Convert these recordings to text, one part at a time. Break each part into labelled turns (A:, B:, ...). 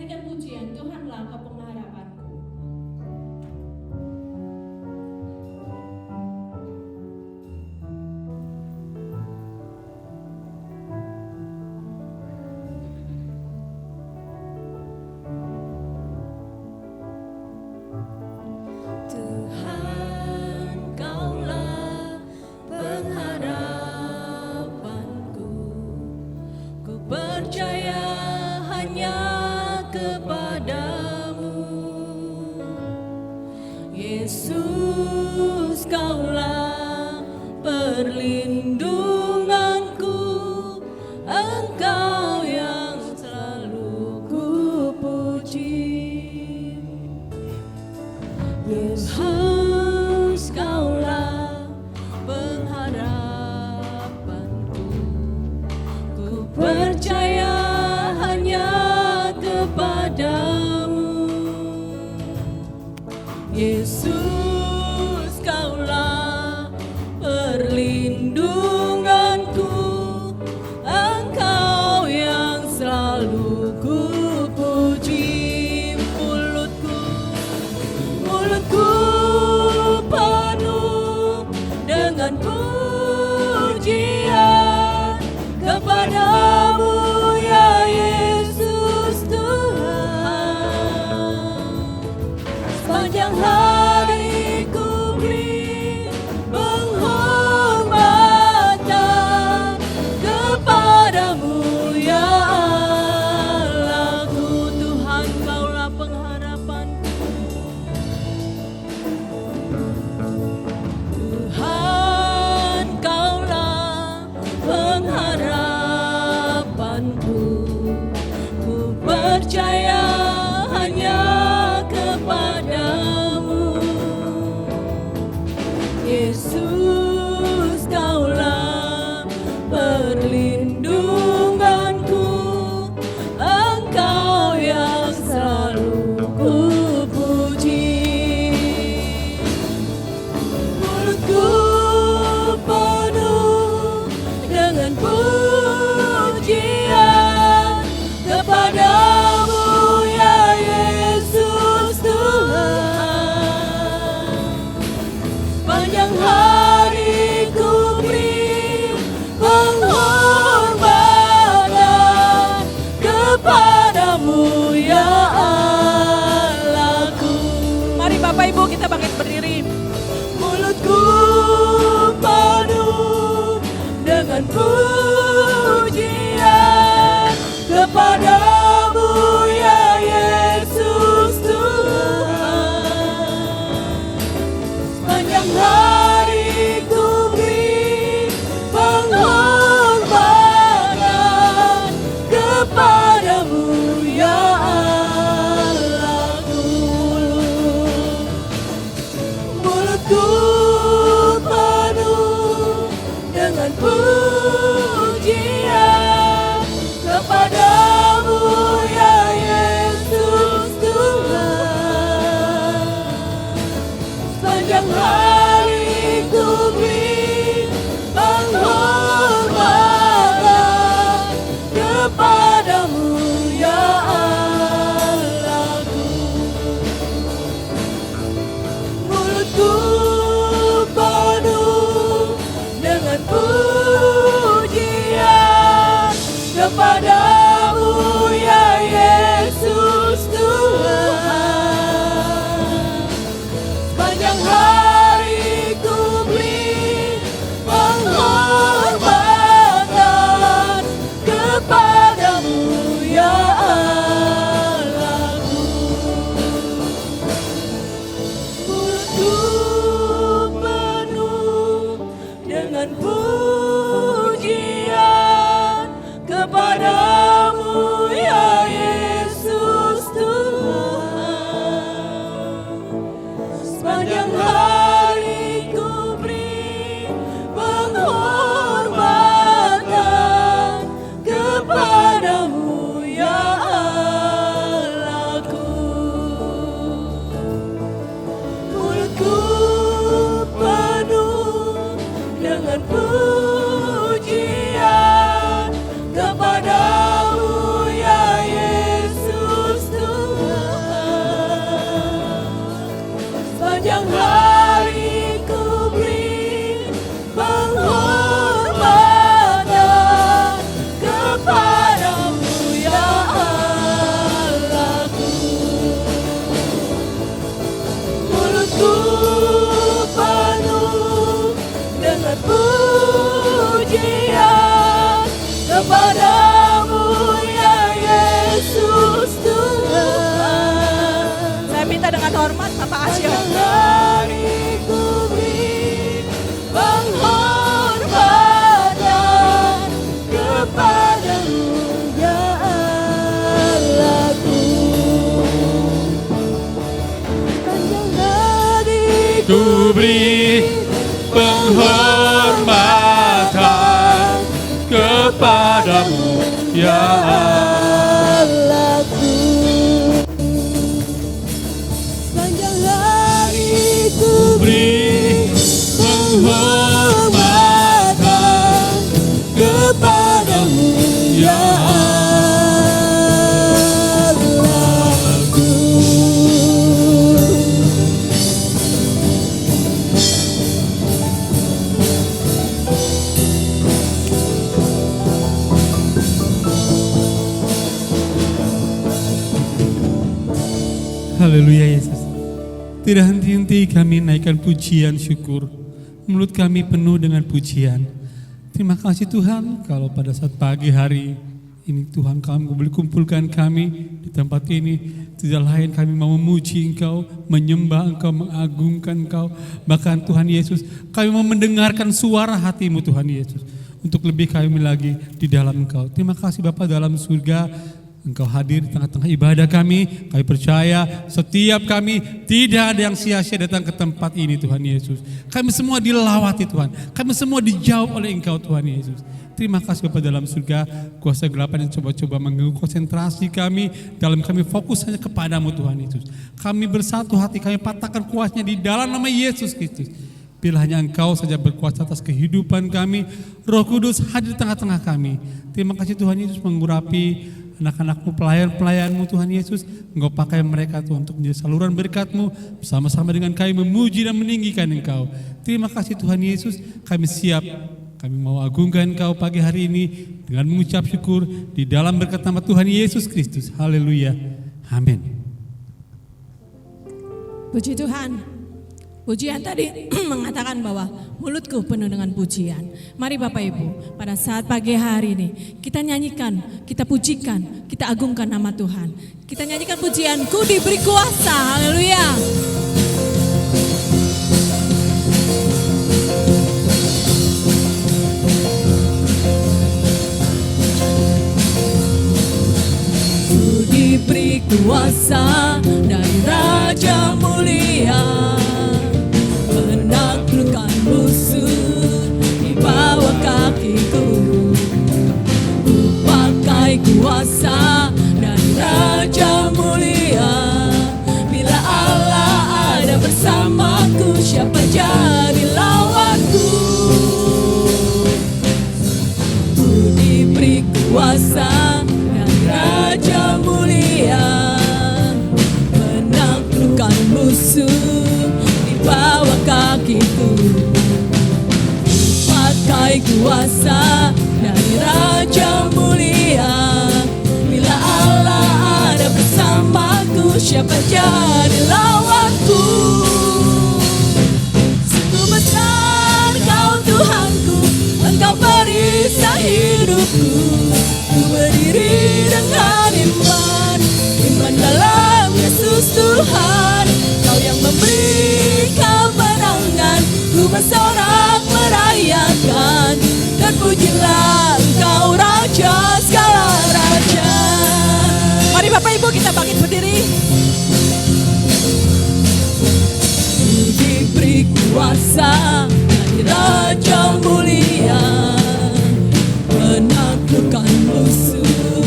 A: memberikan pujian, Tuhanlah Engkau pengharapanku.
B: Tuhan, Kaulah pengharapanku. Ku percaya hanya kepadamu. Yesus, Kaulah perlindunganku. Engkau yang selalu ku puji. Yesus, Kaulah pengharapanku. Ku percaya hanya kepadamu. Yesus, Kaulah perlindunganku. Engkau yang selalu ku puji. Mulutku penuh dengan pujian kepadamu, ya Yesus Tuhan. Sepanjang hari ku beri penghormatan kepadamu, ya Allahku. Tuhan, Kaulah pengharapanku. Tuhan, Kaulah pengharapanku. Ku percaya hanya kepadamu. Yesus, Kaulah perlindunganku. Engkau yang selalu ku puji. Mulutku penuh dengan pujian kepadamu, ya Yesus Tuhan. Sepanjang hari ku beri penghormatan kepadamu, ya Allahku. Mari Bapak Ibu kita bangkit berdiri. Mulutku penuh dengan pujian kepadamu, ya Yesus Tuhan. Sepanjang hari ku beri penghormatan kepadamu, ya Allahku. Mulutku Papa Asyo.
C: Hari ku beri penghormatan kepadamu ya Allahku. Sepanjang hari
D: Ku beri penghormatan kepadamu ya
C: Allahku. Sepanjang hari ku
D: beri
C: penghormatan kepadamu ya Allahku.
D: Haleluya Yesus. Tidak henti-henti kami naikkan pujian syukur. Mulut kami penuh dengan pujian. Terima kasih Tuhan kalau pada saat pagi hari ini Tuhan kamu boleh kumpulkan kami di tempat ini. Tidak lain kami mau memuji Engkau, menyembah Engkau, mengagungkan Engkau. Bahkan Tuhan Yesus kami mau mendengarkan suara hatimu Tuhan Yesus. Untuk lebih kami lagi di dalam Engkau. Terima kasih Bapa dalam surga. Engkau hadir di tengah-tengah ibadah kami. Kami percaya setiap kami tidak ada yang sia-sia datang ke tempat ini Tuhan Yesus. Kami semua dilawati Tuhan. Kami semua dijawab oleh Engkau Tuhan Yesus. Terima kasih Bapa dalam surga. Kuasa gelapan yang coba-coba mengganggu konsentrasi kami. Dalam kami fokus hanya kepadamu Tuhan Yesus. Kami bersatu hati, kami patahkan kuasnya di dalam nama Yesus Kristus. Bila hanya Engkau saja berkuasa atas kehidupan kami. Roh Kudus hadir di tengah-tengah kami. Terima kasih Tuhan Yesus mengurapi anak-anakmu, pelayan-pelayanmu Tuhan Yesus. Engkau pakai mereka Tuhan untuk menjadi saluran berkat-Mu. Bersama-sama dengan kami memuji dan meninggikan Engkau. Terima kasih Tuhan Yesus. Kami siap. Kami mau agungkan Engkau pagi hari ini dengan mengucap syukur di dalam berkat nama Tuhan Yesus Kristus. Haleluya. Amin.
B: Puji Tuhan. Pujian tadi mengatakan bahwa mulutku penuh dengan pujian. Mari Bapak Ibu, pada saat pagi hari ini kita nyanyikan, kita pujikan, kita agungkan nama Tuhan. Kita nyanyikan pujianku diberi kuasa. Haleluya.
C: Ku diberi kuasa dari Raja Mulia, menaklukkan musuh di bawah kakiku. Ku pakai kuasa dari Raja Mulia. Bila Allah ada bersamaku, siapa jadi lawanku? Ku diberi kuasa dari Raja Mulia, menaklukkan musuh di bawah kakiku. Pakai kuasa dari Raja Mulia. Bila Allah ada bersamaku, siapa jadi lawanku? Sungguh besar Kau Tuhanku, Engkau perisai hidupku. Ku berdiri dengan iman, iman dalam Yesus Tuhan. Kau yang memberi kemenangan, ku bersorak merayakan. Dan pujilah Engkau Raja segala raja.
B: Mari Bapak Ibu kita bangkit berdiri.
C: Ku diberi kuasa dari Raja Mulia, menaklukkan musuh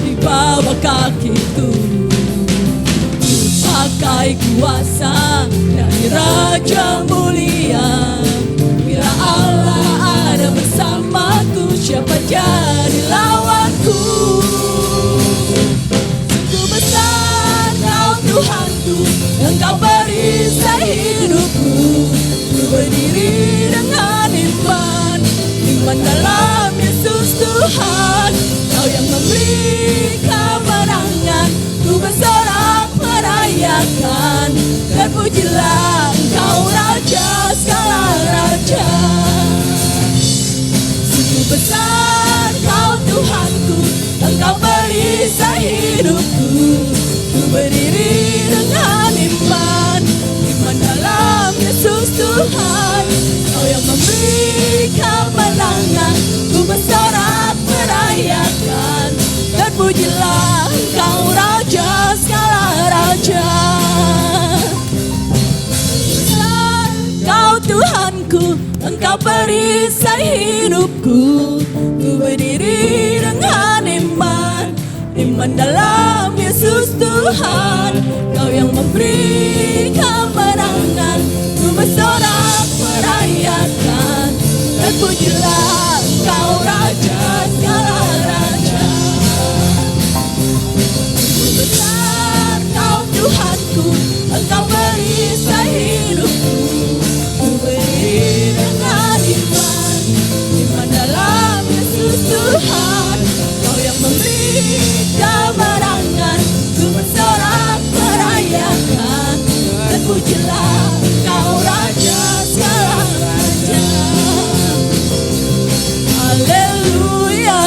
C: di bawah kakiku. Ku pakai kuasa dari Raja Mulia. Bila Allah ada bersamaku, siapa jadi lawanku? Sungguh besar Kau Tuhanku, Engkau perisai hidupku. Ku berdiri dengan iman, iman dalam Yesus Tuhan. Kau yang memberi kemenangan, ku bersorak merayakan. Dan pujilah Engkau Raja segala Engkau perisai hidupku. Ku berdiri dengan iman, iman dalam Yesus Tuhan. Kau yang memberi kemenangan, ku bersorak merayakan. Terpujilah Engkau Raja segala raja. Besar Kau Tuhanku, Engkau perisai hidupku. Ku berdiri dengan iman, iman dalam Yesus Tuhan. Kau yang memberi kemenangan, ku bersorak merayakan. Terpujilah Kau Raja segala raja. Haleluya,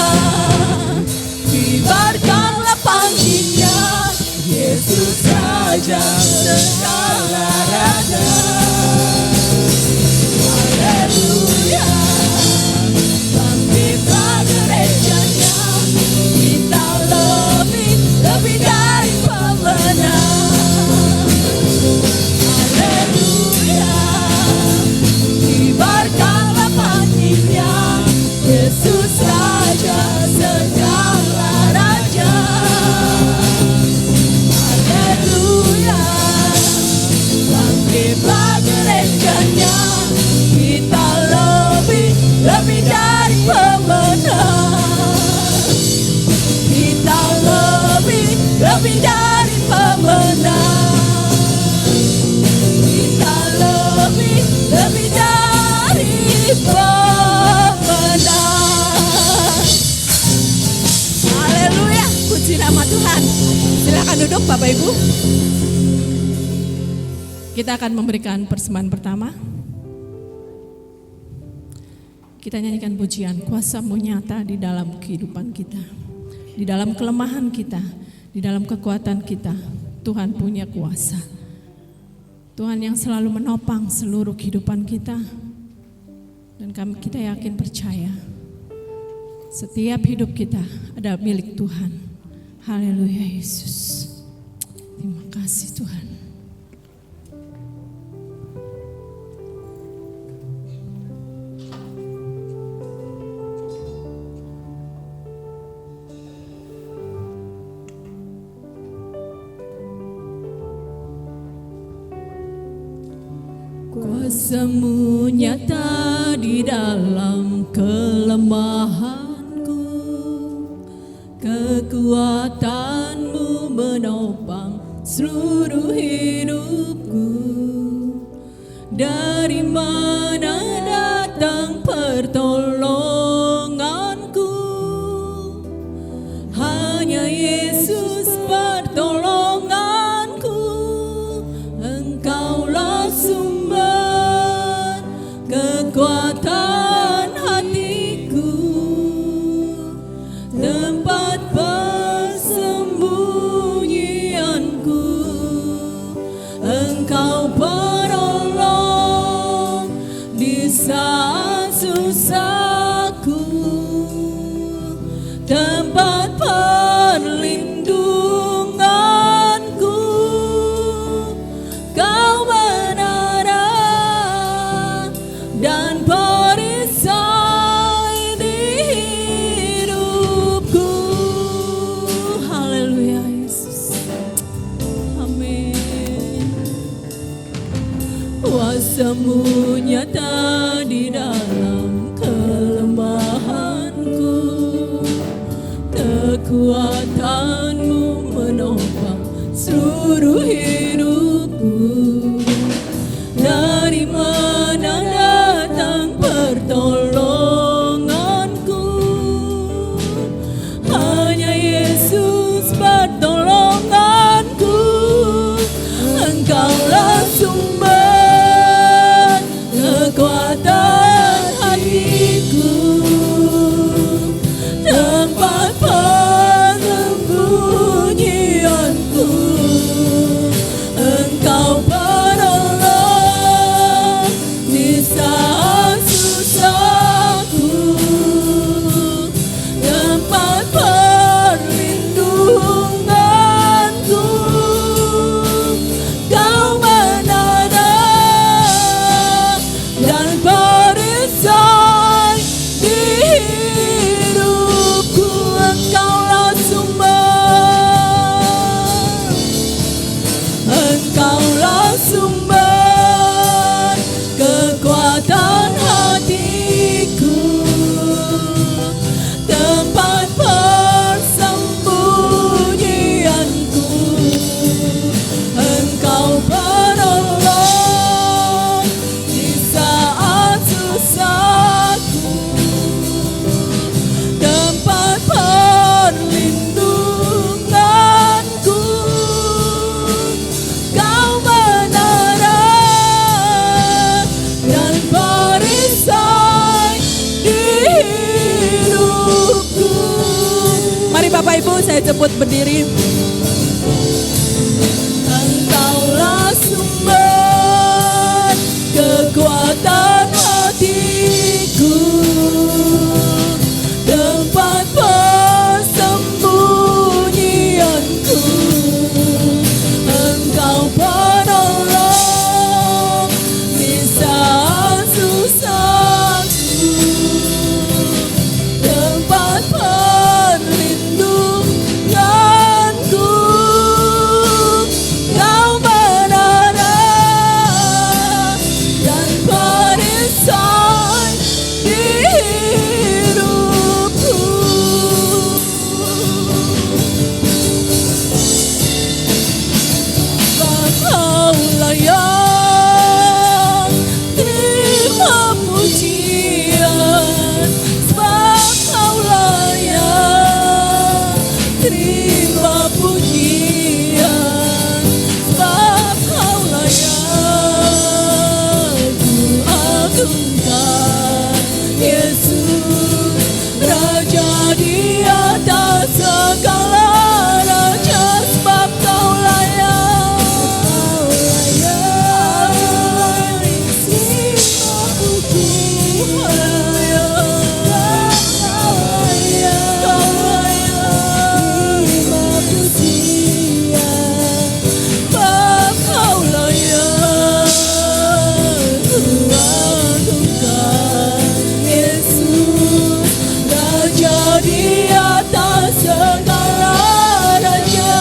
C: kibarkanlah panggilnya, Yesus Raja segala raja. Haleluya, bangkitlah gerejanya, kita lebih dari pemenang. Haleluya, kibarkanlah panggilnya, Yesus Raja segala raja. Haleluya, bangkitlah gerejanya, kita lebih dari pemenang. Kita lebih dari pemenang. Kita lebih dari pemenang.
B: Haleluya, puji nama Tuhan. Silakan duduk Bapak Ibu. Kita akan memberikan persembahan pertama. Kita nyanyikan pujian, kuasa-Mu nyata di dalam kehidupan kita, di dalam kelemahan kita, di dalam kekuatan kita. Tuhan punya kuasa. Tuhan yang selalu menopang seluruh kehidupan kita. Dan kita yakin percaya, setiap hidup kita ada milik Tuhan. Haleluya Yesus. Terima kasih Tuhan.
C: Kuasa-Mu nyata di dalam kelemahanku, kekuatan-Mu menopang seluruh hidupku. Dari mana datang pertolonganku? Hanya Yesus pertolonganku. Engkaulah sumber kekuatan hatiku, tempat persembunyianku. Engkau penolong di saat susahku, tempat perlindunganku. Kau menara dan perisai di hidupku. Haleluya Yesus. Amin. Kuasa-Mu nyata di dalam kelemahanku, kekuatan-Mu menopang seluruh hidupku. Dari mana datang pertolonganku? Hanya Yesus pertolonganku. Engkaulah sumber kekuatan hatiku, tempat persembunyianku.
B: buat berdiri. Engkaulah sumber kekuatan hatiku, tempat persembunyianku. Engkau penolong di saat susahku, tempat perlindunganku. Kau menara dan perisai di hidupku. Kaulah yang terima pujian, sebab Kaulah yang terima pujian, sebab Kaulah yang kuagungkan. Yesus, Raja di atas segala raja, sebab Kaulah yang di atas segala raja,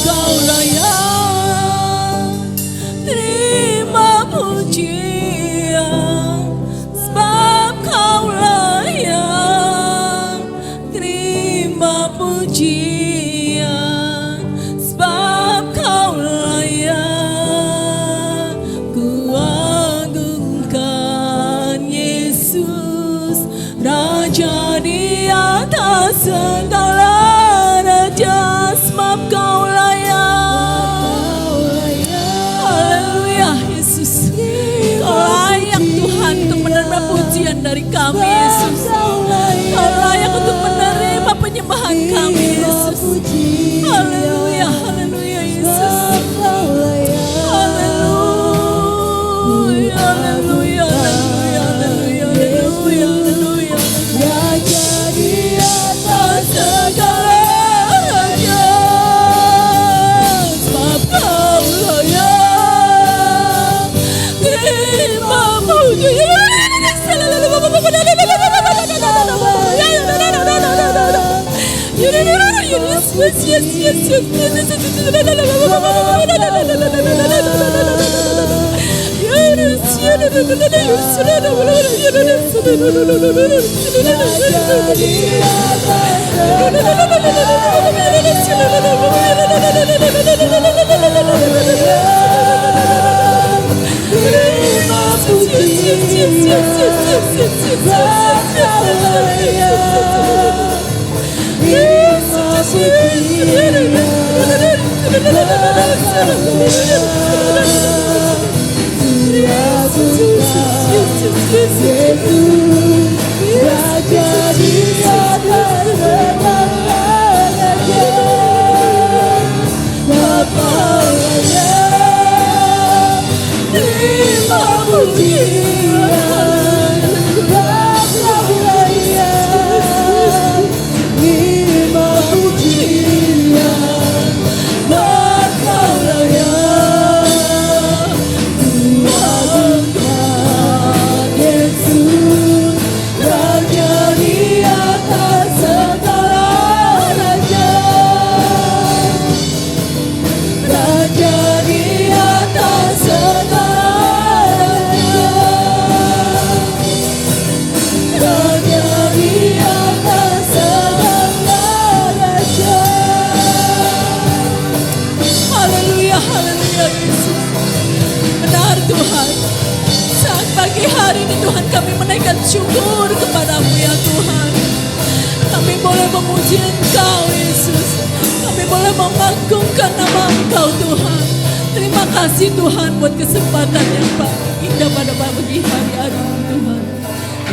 B: Kaulah yang terima pujian, sebab Kaulah yang terima pujian, sebab Kaulah yang kuagungkan. Yesus, Raja di atas segala raja, sebab Kaulah yang. Haleluya Yesus, Kau layak Tuhan untuk menerima pujian dari kami Yesus. Kau layak untuk menerima penyembahan kami Yesus. Haleluya, haleluya Yesus. Haleluya, haleluya, haleluya, haleluya, haleluya, haleluya. Raja di atas segala raja, sebab Kaulah yang terima pujian. syukur kepadamu ya Tuhan. Kami boleh memuji Engkau Yesus. Kami boleh mengagungkan nama Engkau Tuhan. Terima kasih Tuhan buat kesempatan yang indah pada pagi hari ini Tuhan.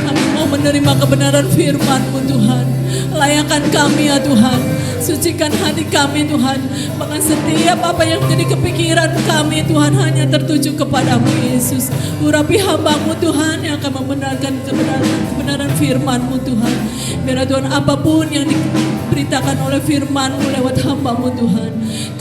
B: Kami mau menerima kebenaran firman-Mu Tuhan.
C: Layakan kami ya Tuhan. Sucikan hati kami Tuhan. Bahkan setiap apa yang menjadi kepikiran kami Tuhan hanya tertuju kepadamu Yesus. Urapi hamba-Mu Tuhan yang akan membenarkan kebenaran firman-Mu Tuhan. Biar Tuhan apapun yang diberitakan oleh firman-Mu lewat hamba-Mu Tuhan,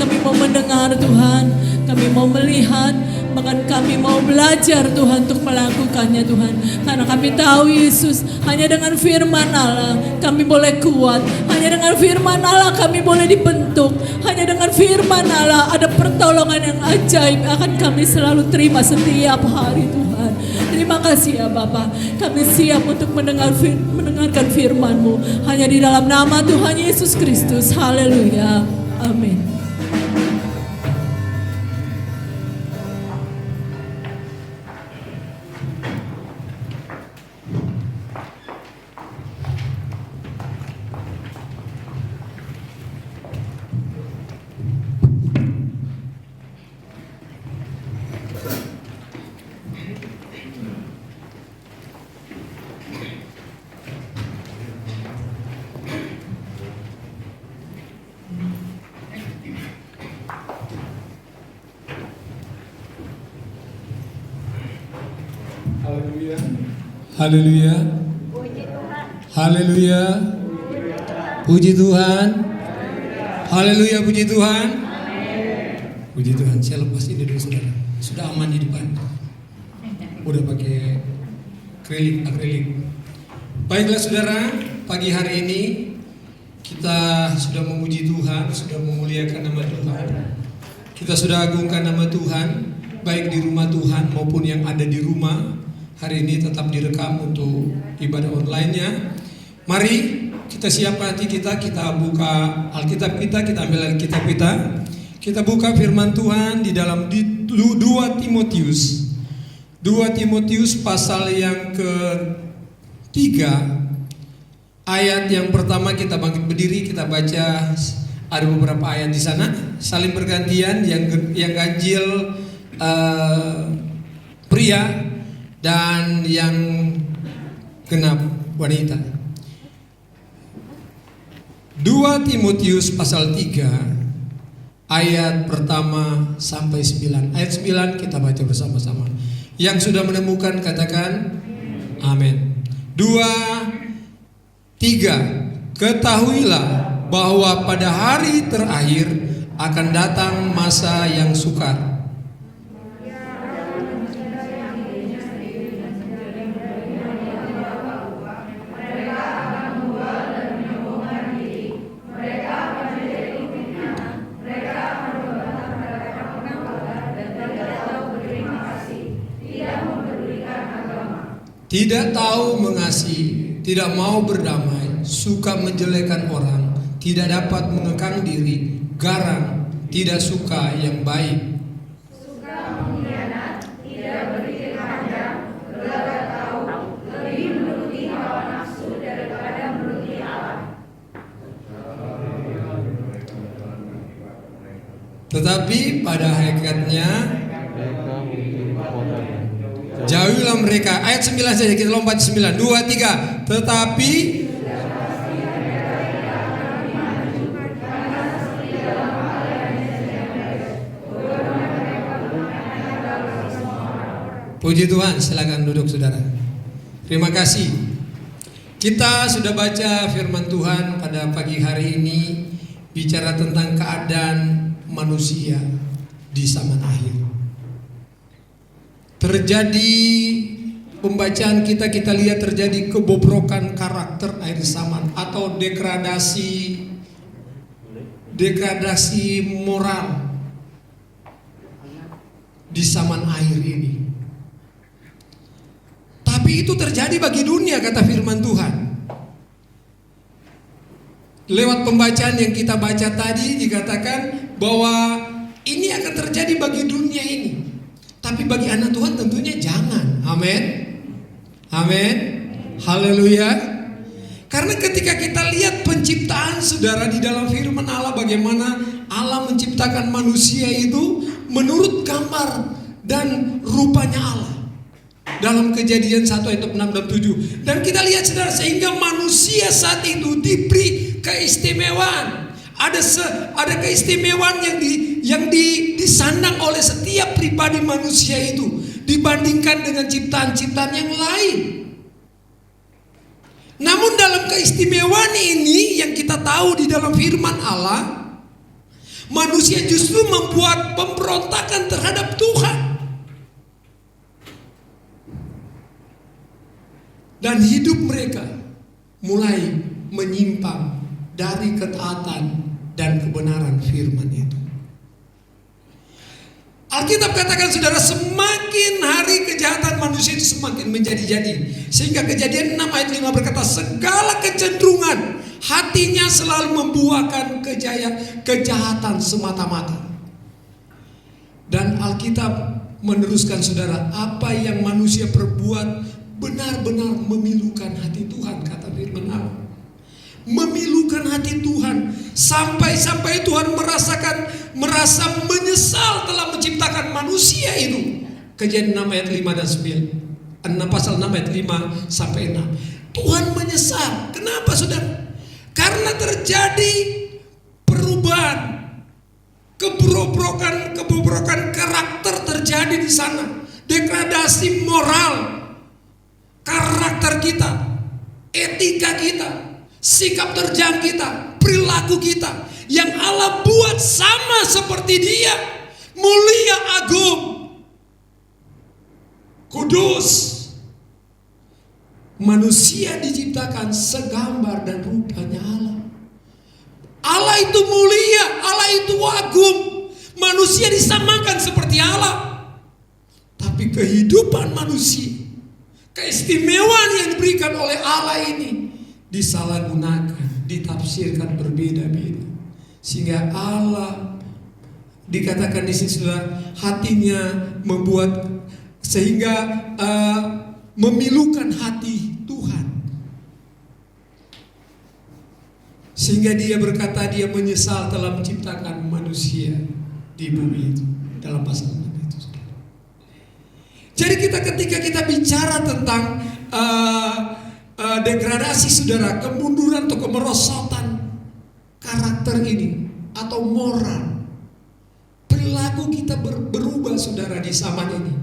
C: kami mau mendengar Tuhan, kami mau melihat, bahkan kami mau belajar Tuhan untuk melakukannya Tuhan. Karena kami tahu Yesus, hanya dengan firman Allah kami boleh kuat, hanya dengan firman Allah kami boleh dibentuk, hanya dengan firman Allah ada pertolongan yang ajaib akan kami selalu terima setiap hari Tuhan. Terima kasih ya Bapa, kami siap untuk mendengarkan firman-Mu hanya di dalam nama Tuhan Yesus Kristus. Haleluya, amin.
E: Haleluya. Haleluya. Haleluya. Puji Tuhan. Haleluya, puji Tuhan. Puji Tuhan. Saya lepas ini dulu saudara. Sudah aman di depan. Udah pakai akrilik. Baiklah saudara, pagi hari ini kita sudah memuji Tuhan, sudah memuliakan nama Tuhan. Kita sudah agungkan nama Tuhan, baik di rumah Tuhan maupun yang ada di rumah. Hari ini tetap direkam untuk ibadah online-nya. Mari kita siapkan hati kita buka Alkitab kita ambil Alkitab kita buka firman Tuhan di dalam 2 Timotius. 2 Timotius pasal yang ke-3, ayat yang pertama. Kita bangkit berdiri, kita baca. Ada beberapa ayat di sana, saling bergantian, yang ganjil pria dan yang genap wanita. 2 Timotius pasal 3 ayat pertama sampai 9. Ayat 9 kita baca bersama-sama. Yang sudah menemukan katakan amin. 2, 3. Ketahuilah bahwa pada hari terakhir akan datang masa yang sukar. Tidak tahu mengasihi, tidak mau berdamai, suka menjelekan orang, tidak dapat mengekang diri, garang, tidak suka yang baik,
F: suka mengkhianat, tidak berpikir panjang, berlaga tahu, lebih menuruti hawa nafsu daripada menuruti Allah.
E: Tetapi pada hakikatnya jauhilah mereka. Ayat 9 saja, kita lompat 9. 2, 3. Tetapi puji Tuhan, silakan duduk saudara. Terima kasih. Kita sudah baca firman Tuhan pada pagi hari ini, bicara tentang keadaan manusia di zaman akhir. Terjadi pembacaan kita lihat terjadi kebobrokan karakter akhir zaman atau degradasi moral di zaman akhir ini. Tapi itu terjadi bagi dunia, kata firman Tuhan. Lewat pembacaan yang kita baca tadi dikatakan bahwa ini akan terjadi bagi dunia ini. Tapi bagi anak Tuhan tentunya jangan. Amin. Amin. Haleluya. Karena ketika kita lihat penciptaan saudara di dalam firman Allah, bagaimana Allah menciptakan manusia itu menurut gambar dan rupanya Allah. Dalam Kejadian 1 ayat 6 dan 7. Dan kita lihat saudara, sehingga manusia saat itu diberi keistimewaan. Ada keistimewaan yang disandang oleh setiap pribadi manusia itu dibandingkan dengan ciptaan-ciptaan yang lain. Namun dalam keistimewaan ini yang kita tahu di dalam firman Allah, manusia justru membuat pemberontakan terhadap Tuhan. Dan hidup mereka mulai menyimpang dari ketaatan dan kebenaran firman itu. Alkitab katakan saudara, semakin hari kejahatan manusia itu semakin menjadi-jadi. Sehingga Kejadian 6 ayat 5 berkata, segala kecenderungan hatinya selalu membuahkan kejahatan semata-mata. Dan Alkitab meneruskan saudara, apa yang manusia perbuat benar-benar memilukan hati Tuhan, kata firman Allah. Memilukan hati Tuhan, sampai Tuhan merasa menyesal telah menciptakan manusia itu. Kejadian 6 ayat 5 dan 9. Pasal 6 ayat 5 sampai 6. Tuhan menyesal. Kenapa saudara? Karena terjadi perubahan, kebobrokan karakter terjadi di sana. Degradasi moral, karakter kita, etika kita, sikap terjang kita, perilaku kita, yang Allah buat sama seperti Dia, mulia, agung, kudus. Manusia diciptakan segambar dan rupanya Allah. Allah itu mulia, Allah itu agung. Manusia disamakan seperti Allah. Tapi kehidupan manusia, keistimewaan yang diberikan oleh Allah ini disalahgunakan, ditafsirkan berbeda-beda. Sehingga Allah dikatakan di sini sudah hatinya membuat, sehingga memilukan hati Tuhan. Sehingga dia berkata, dia menyesal telah menciptakan manusia di bumi itu. Dalam pasal 6 itu. Jadi ketika kita bicara tentang degradasi saudara, kemunduran atau kemerosotan karakter ini atau moral, perilaku kita berubah saudara di zaman ini.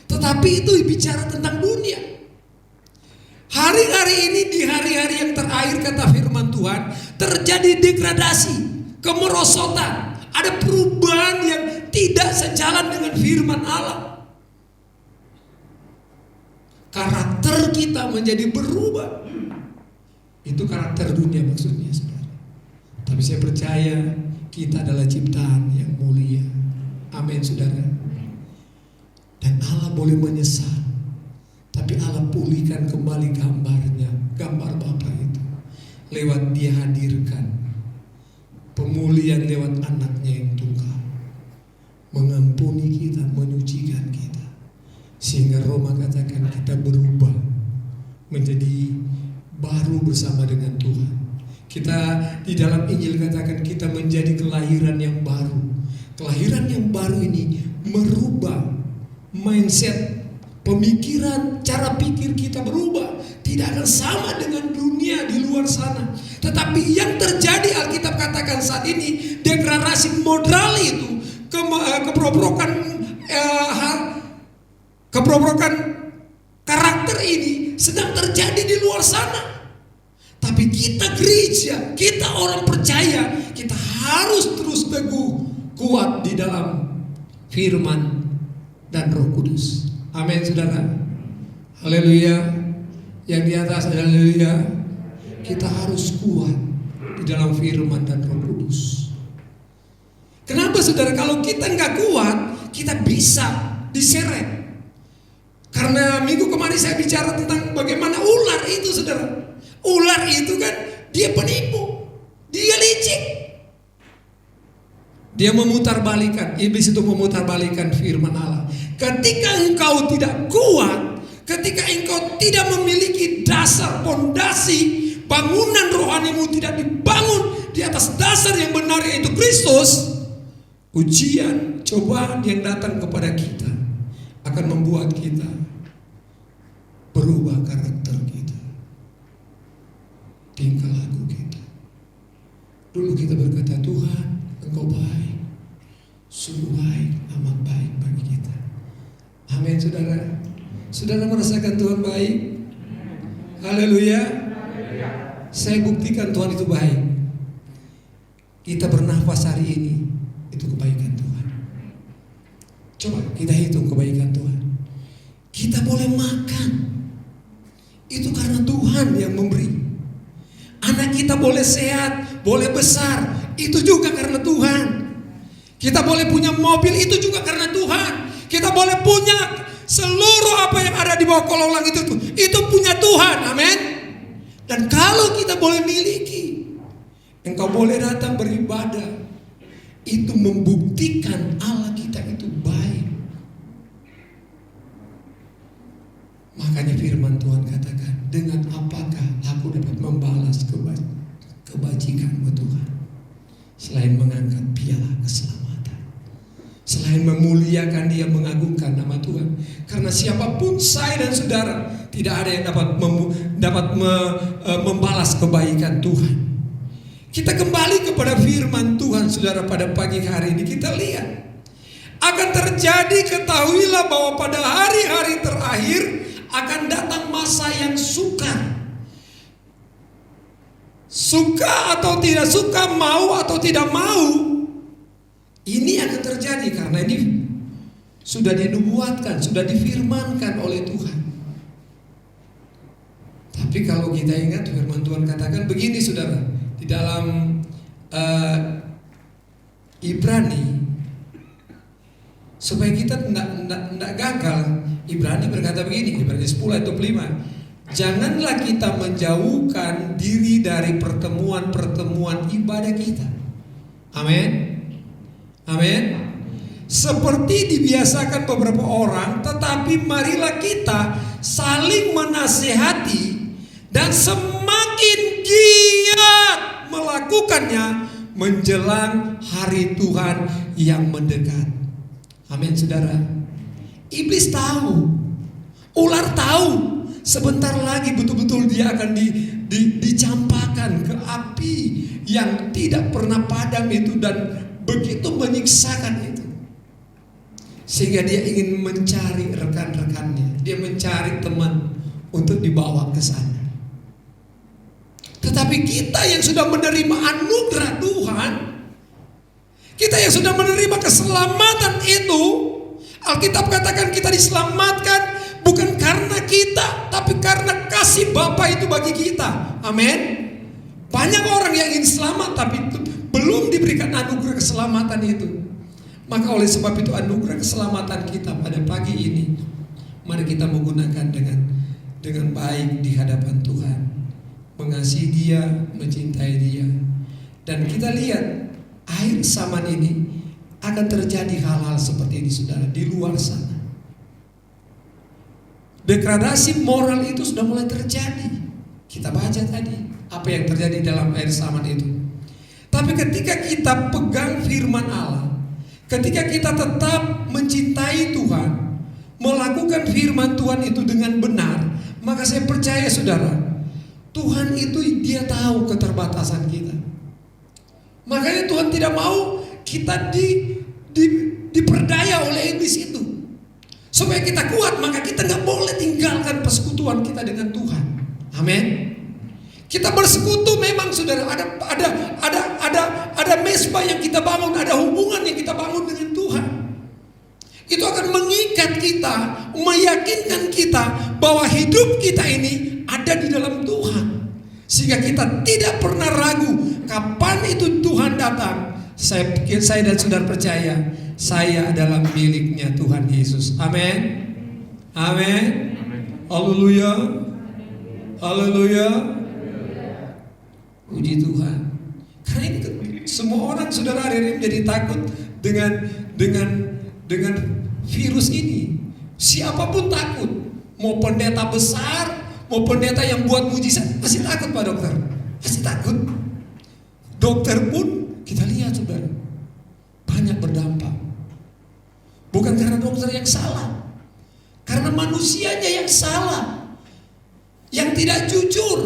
E: Tetapi itu bicara tentang dunia. Hari-hari ini, di hari-hari yang terakhir kata firman Tuhan, terjadi degradasi, kemerosotan, ada perubahan yang tidak sejalan dengan firman Allah. Karakter kita menjadi berubah. Itu karakter dunia maksudnya saudara. Tapi saya percaya kita adalah ciptaan yang mulia. Amin saudara. Dan Allah boleh menyesal, tapi Allah pulihkan kembali gambarnya, gambar Bapa itu, lewat Dia hadirkan pemulihan lewat anaknya yang tunggal, mengampuni kita, menyucikan kita, sehingga Roma katakan kita berubah menjadi baru bersama dengan Tuhan. Kita di dalam Injil katakan kita menjadi kelahiran yang baru. Kelahiran yang baru ini merubah mindset, pemikiran, cara pikir kita berubah. Tidak akan sama dengan dunia di luar sana. Tetapi yang terjadi, Alkitab katakan saat ini, degradasi moral itu, kebobrokan karakter ini sedang terjadi di luar sana. Tapi kita gereja, kita orang percaya, kita harus terus teguh, kuat di dalam firman dan Roh Kudus. Amin saudara. Haleluya. Yang di atas, haleluya. Kita harus kuat di dalam firman dan Roh Kudus. Kenapa saudara? Kalau kita nggak kuat, kita bisa diseret. Karena minggu kemarin saya bicara tentang bagaimana ular itu saudara. Ular itu kan dia penipu, dia licik. Dia memutarbalikkan, iblis itu memutarbalikkan firman Allah. Ketika engkau tidak kuat, ketika engkau tidak memiliki dasar pondasi, bangunan rohanimu tidak dibangun di atas dasar yang benar yaitu Kristus, ujian, cobaan yang datang kepada kita akan membuat kita berubah karakter kita, tingkah laku kita. Dulu kita berkata, Tuhan Engkau baik, sungguh baik, amat baik bagi kita. Amin saudara. Saudara merasakan Tuhan baik? Haleluya. Saya buktikan Tuhan itu baik. Kita bernafas hari ini, itu kebaikan Tuhan. Coba kita hitung kebaikan Tuhan. Kita boleh makan, itu karena Tuhan yang memberi. Anak kita boleh sehat, boleh besar, itu juga karena Tuhan. Kita boleh punya mobil, itu juga karena Tuhan. Kita boleh punya seluruh apa yang ada di bawah kolong langit itu punya Tuhan. Amin. Dan kalau kita boleh miliki, engkau boleh datang beribadah, itu membuktikan Allah kita itu baik. Makanya firman Tuhan katakan, dengan apakah aku dapat membalas kebajikanmu Tuhan, selain mengangkat piala keselamatan, selain memuliakan Dia, mengagungkan nama Tuhan. Karena siapapun saya dan saudara, tidak ada yang dapat membalas kebaikan Tuhan. Kita kembali kepada firman Tuhan saudara pada pagi hari ini. Kita lihat, akan terjadi, ketahuilah bahwa pada hari-hari terakhir akan datang masa yang sukar. Suka atau tidak suka, mau atau tidak mau, ini akan terjadi karena ini sudah dinubuatkan, sudah difirmankan oleh Tuhan. Tapi kalau kita ingat firman Tuhan katakan begini saudara, di dalam Ibrani, supaya kita tidak gagal, Ibrani berkata begini, Ibrani 10 ayat 25, janganlah kita menjauhkan diri dari pertemuan-pertemuan ibadah kita. Amin. Amin. Seperti dibiasakan beberapa orang, tetapi marilah kita saling menasihati dan semakin giat melakukannya menjelang hari Tuhan yang mendekat. Amin saudara. Iblis tahu, ular tahu, sebentar lagi betul-betul dia akan dicampakkan ke api yang tidak pernah padam itu, dan begitu menyiksakan itu. Sehingga dia ingin mencari rekan-rekannya, dia mencari teman untuk dibawa ke sana. Tetapi kita yang sudah menerima anugerah Tuhan, kita yang sudah menerima keselamatan itu, Alkitab katakan kita diselamatkan bukan karena kita, tapi karena kasih Bapa itu bagi kita. Amin. Banyak orang yang ingin selamat tapi belum diberikan anugerah keselamatan itu. Maka oleh sebab itu anugerah keselamatan kita pada pagi ini, mari kita menggunakan dengan baik di hadapan Tuhan, mengasihi Dia, mencintai Dia. Dan kita lihat akhir zaman ini akan terjadi hal-hal seperti ini saudara di luar sana. Degradasi moral itu sudah mulai terjadi. Kita baca tadi apa yang terjadi dalam akhir zaman itu. Tapi ketika kita pegang firman Allah, ketika kita tetap mencintai Tuhan, melakukan firman Tuhan itu dengan benar, maka saya percaya saudara, Tuhan itu Dia tahu keterbatasan kita. Makanya Tuhan tidak mau kita diperdaya oleh iblis itu. Supaya kita kuat, maka kita nggak boleh tinggalkan persekutuan kita dengan Tuhan. Amin. Kita bersekutu memang saudara, ada mesbah yang kita bangun, ada hubungan yang kita bangun dengan Tuhan. Itu akan mengikat kita, meyakinkan kita bahwa hidup kita ini ada di dalam Tuhan. Sehingga kita tidak pernah ragu kapan itu Tuhan datang. Saya dan saudara percaya, saya adalah miliknya Tuhan Yesus. Amin. Amin. Haleluya. Haleluya. Puji Tuhan. Karena ini semua orang saudara hari ini menjadi takut dengan virus ini. Siapapun takut. Mau pendeta besar, mau pendeta yang buat mujizat, pasti takut Pak Dokter. Pasti takut. Dokter pun kita lihat saudara, banyak berdampak. Bukan karena dokter yang salah, karena manusianya yang salah. tidak jujur,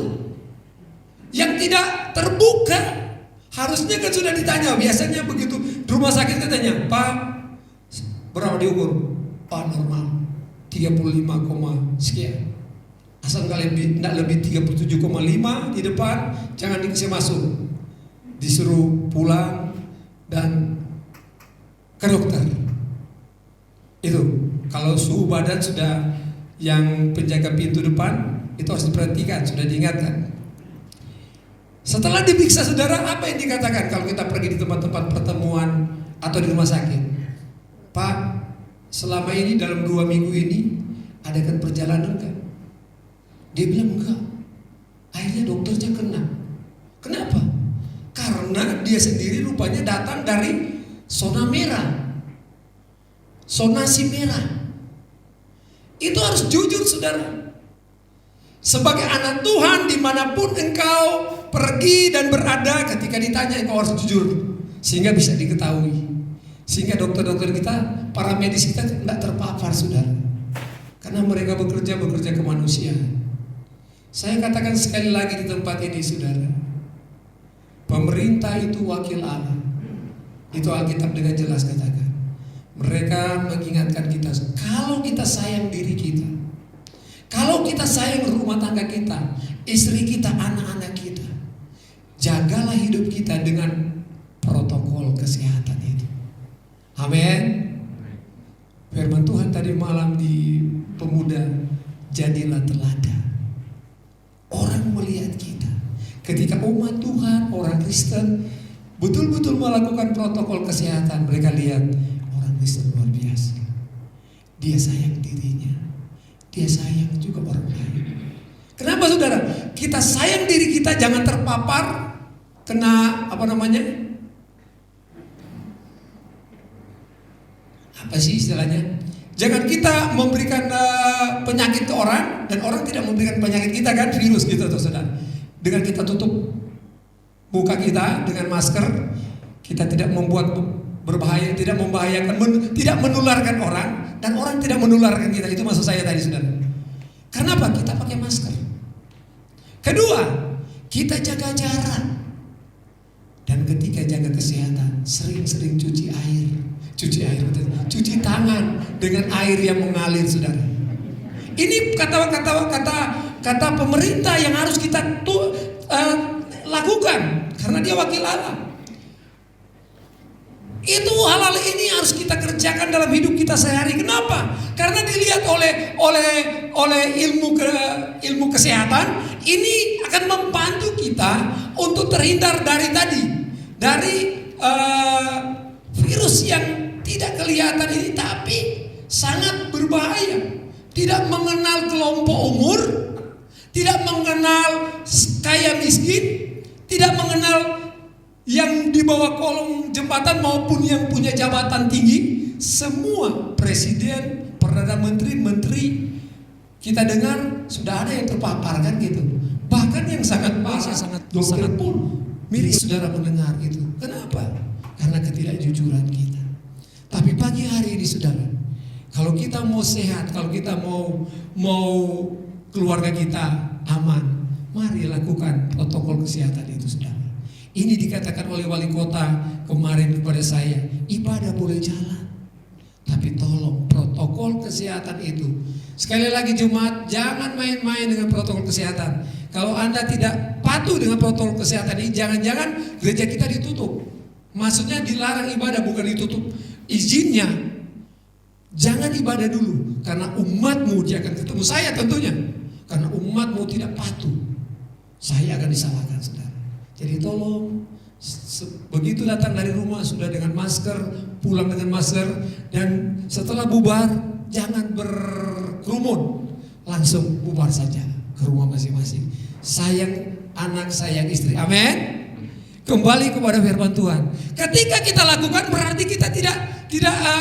E: yang tidak terbuka. Harusnya kan sudah ditanya. Biasanya begitu di rumah sakit katanya, Pak, berapa diukur? Pak, normal 35, sekian. Asal tidak lebih 37,5 di depan, jangan dikasih masuk. Disuruh pulang dan ke dokter. Itu kalau suhu badan sudah, yang penjaga pintu depan itu harus diperhatikan, sudah diingatkan. Setelah diperiksa saudara, apa yang dikatakan kalau kita pergi di tempat-tempat pertemuan atau di rumah sakit? Pak, selama ini dalam 2 minggu ini adakan perjalanan kan? Dia bilang enggak. Akhirnya dokternya kena. Kenapa? Karena dia sendiri rupanya datang dari zona merah, zonasi merah. Itu harus jujur saudara. Sebagai anak Tuhan, dimanapun engkau pergi dan berada, ketika ditanya engkau harus jujur, sehingga bisa diketahui, sehingga dokter-dokter kita, para medis kita tidak terpapar saudara, karena mereka bekerja kemanusiaan. Saya katakan sekali lagi di tempat ini saudara, pemerintah itu wakil Allah. Itu Alkitab dengan jelas katakan. Mereka mengingatkan kita, kalau kita sayang diri kita, kalau kita sayang rumah tangga kita, istri kita, anak-anak kita, jagalah hidup kita dengan protokol kesehatan itu. Amin. Firman Tuhan tadi malam di pemuda, jadilah teladan. Orang melihat kita, ketika umat Tuhan, orang Kristen betul-betul melakukan protokol kesehatan, mereka lihat orang Kristen luar biasa. Dia sayang dirinya, dia sayang juga orang lain. Kenapa saudara? Kita sayang diri kita, jangan terpapar kena apa sih istilahnya? Jangan kita memberikan penyakit ke orang dan orang tidak memberikan penyakit kita kan, virus gitu tuh saudara. Dengan kita tutup muka kita dengan masker, kita tidak membuat berbahaya, tidak membahayakan, tidak menularkan orang, dan orang tidak menularkan kita. Itu maksud saya tadi saudara. Kenapa? Kita pakai masker. Kedua, kita jaga jarak. Dan ketika jaga kesehatan, sering-sering cuci tangan dengan air yang mengalir saudara. Ini kata pemerintah yang harus kita lakukan, karena dia wakil Allah. Itu hal-hal ini harus kita kerjakan dalam hidup kita sehari. Kenapa? Karena dilihat oleh ilmu kesehatan, ini akan membantu kita untuk terhindar dari virus yang tidak kelihatan ini, tapi sangat berbahaya. Tidak mengenal kelompok umur, tidak mengenal kaya miskin, tidak mengenal yang di bawah kolong jembatan maupun yang punya jabatan tinggi. Semua presiden, perdana menteri kita dengar sudah ada yang terpapar kan gitu. Bahkan yang sangat dokter pun miris saudara mendengar itu. Kenapa? Karena ketidakjujuran kita. Tapi pagi hari ini saudara, kalau kita mau sehat, kalau kita mau keluarga kita aman, mari lakukan protokol kesehatan itu saudara. Ini dikatakan oleh wali kota kemarin kepada saya, ibadah boleh jalan, tapi tolong protokol kesehatan itu. Sekali lagi jemaat, jangan main-main dengan protokol kesehatan. Kalau Anda tidak patuh dengan protokol kesehatan ini, jangan-jangan gereja kita ditutup. Maksudnya dilarang ibadah, bukan ditutup izinnya. Jangan ibadah dulu, karena umatmu dia akan ketemu saya tentunya. Karena umatmu tidak patuh, saya akan disalahkan saudara. Jadi tolong, begitu datang dari rumah sudah dengan masker, pulang dengan masker, dan setelah bubar jangan berkerumun, langsung bubar saja ke rumah masing-masing. Sayang anak, sayang istri. Amin. Kembali kepada firman Tuhan. Ketika kita lakukan berarti kita tidak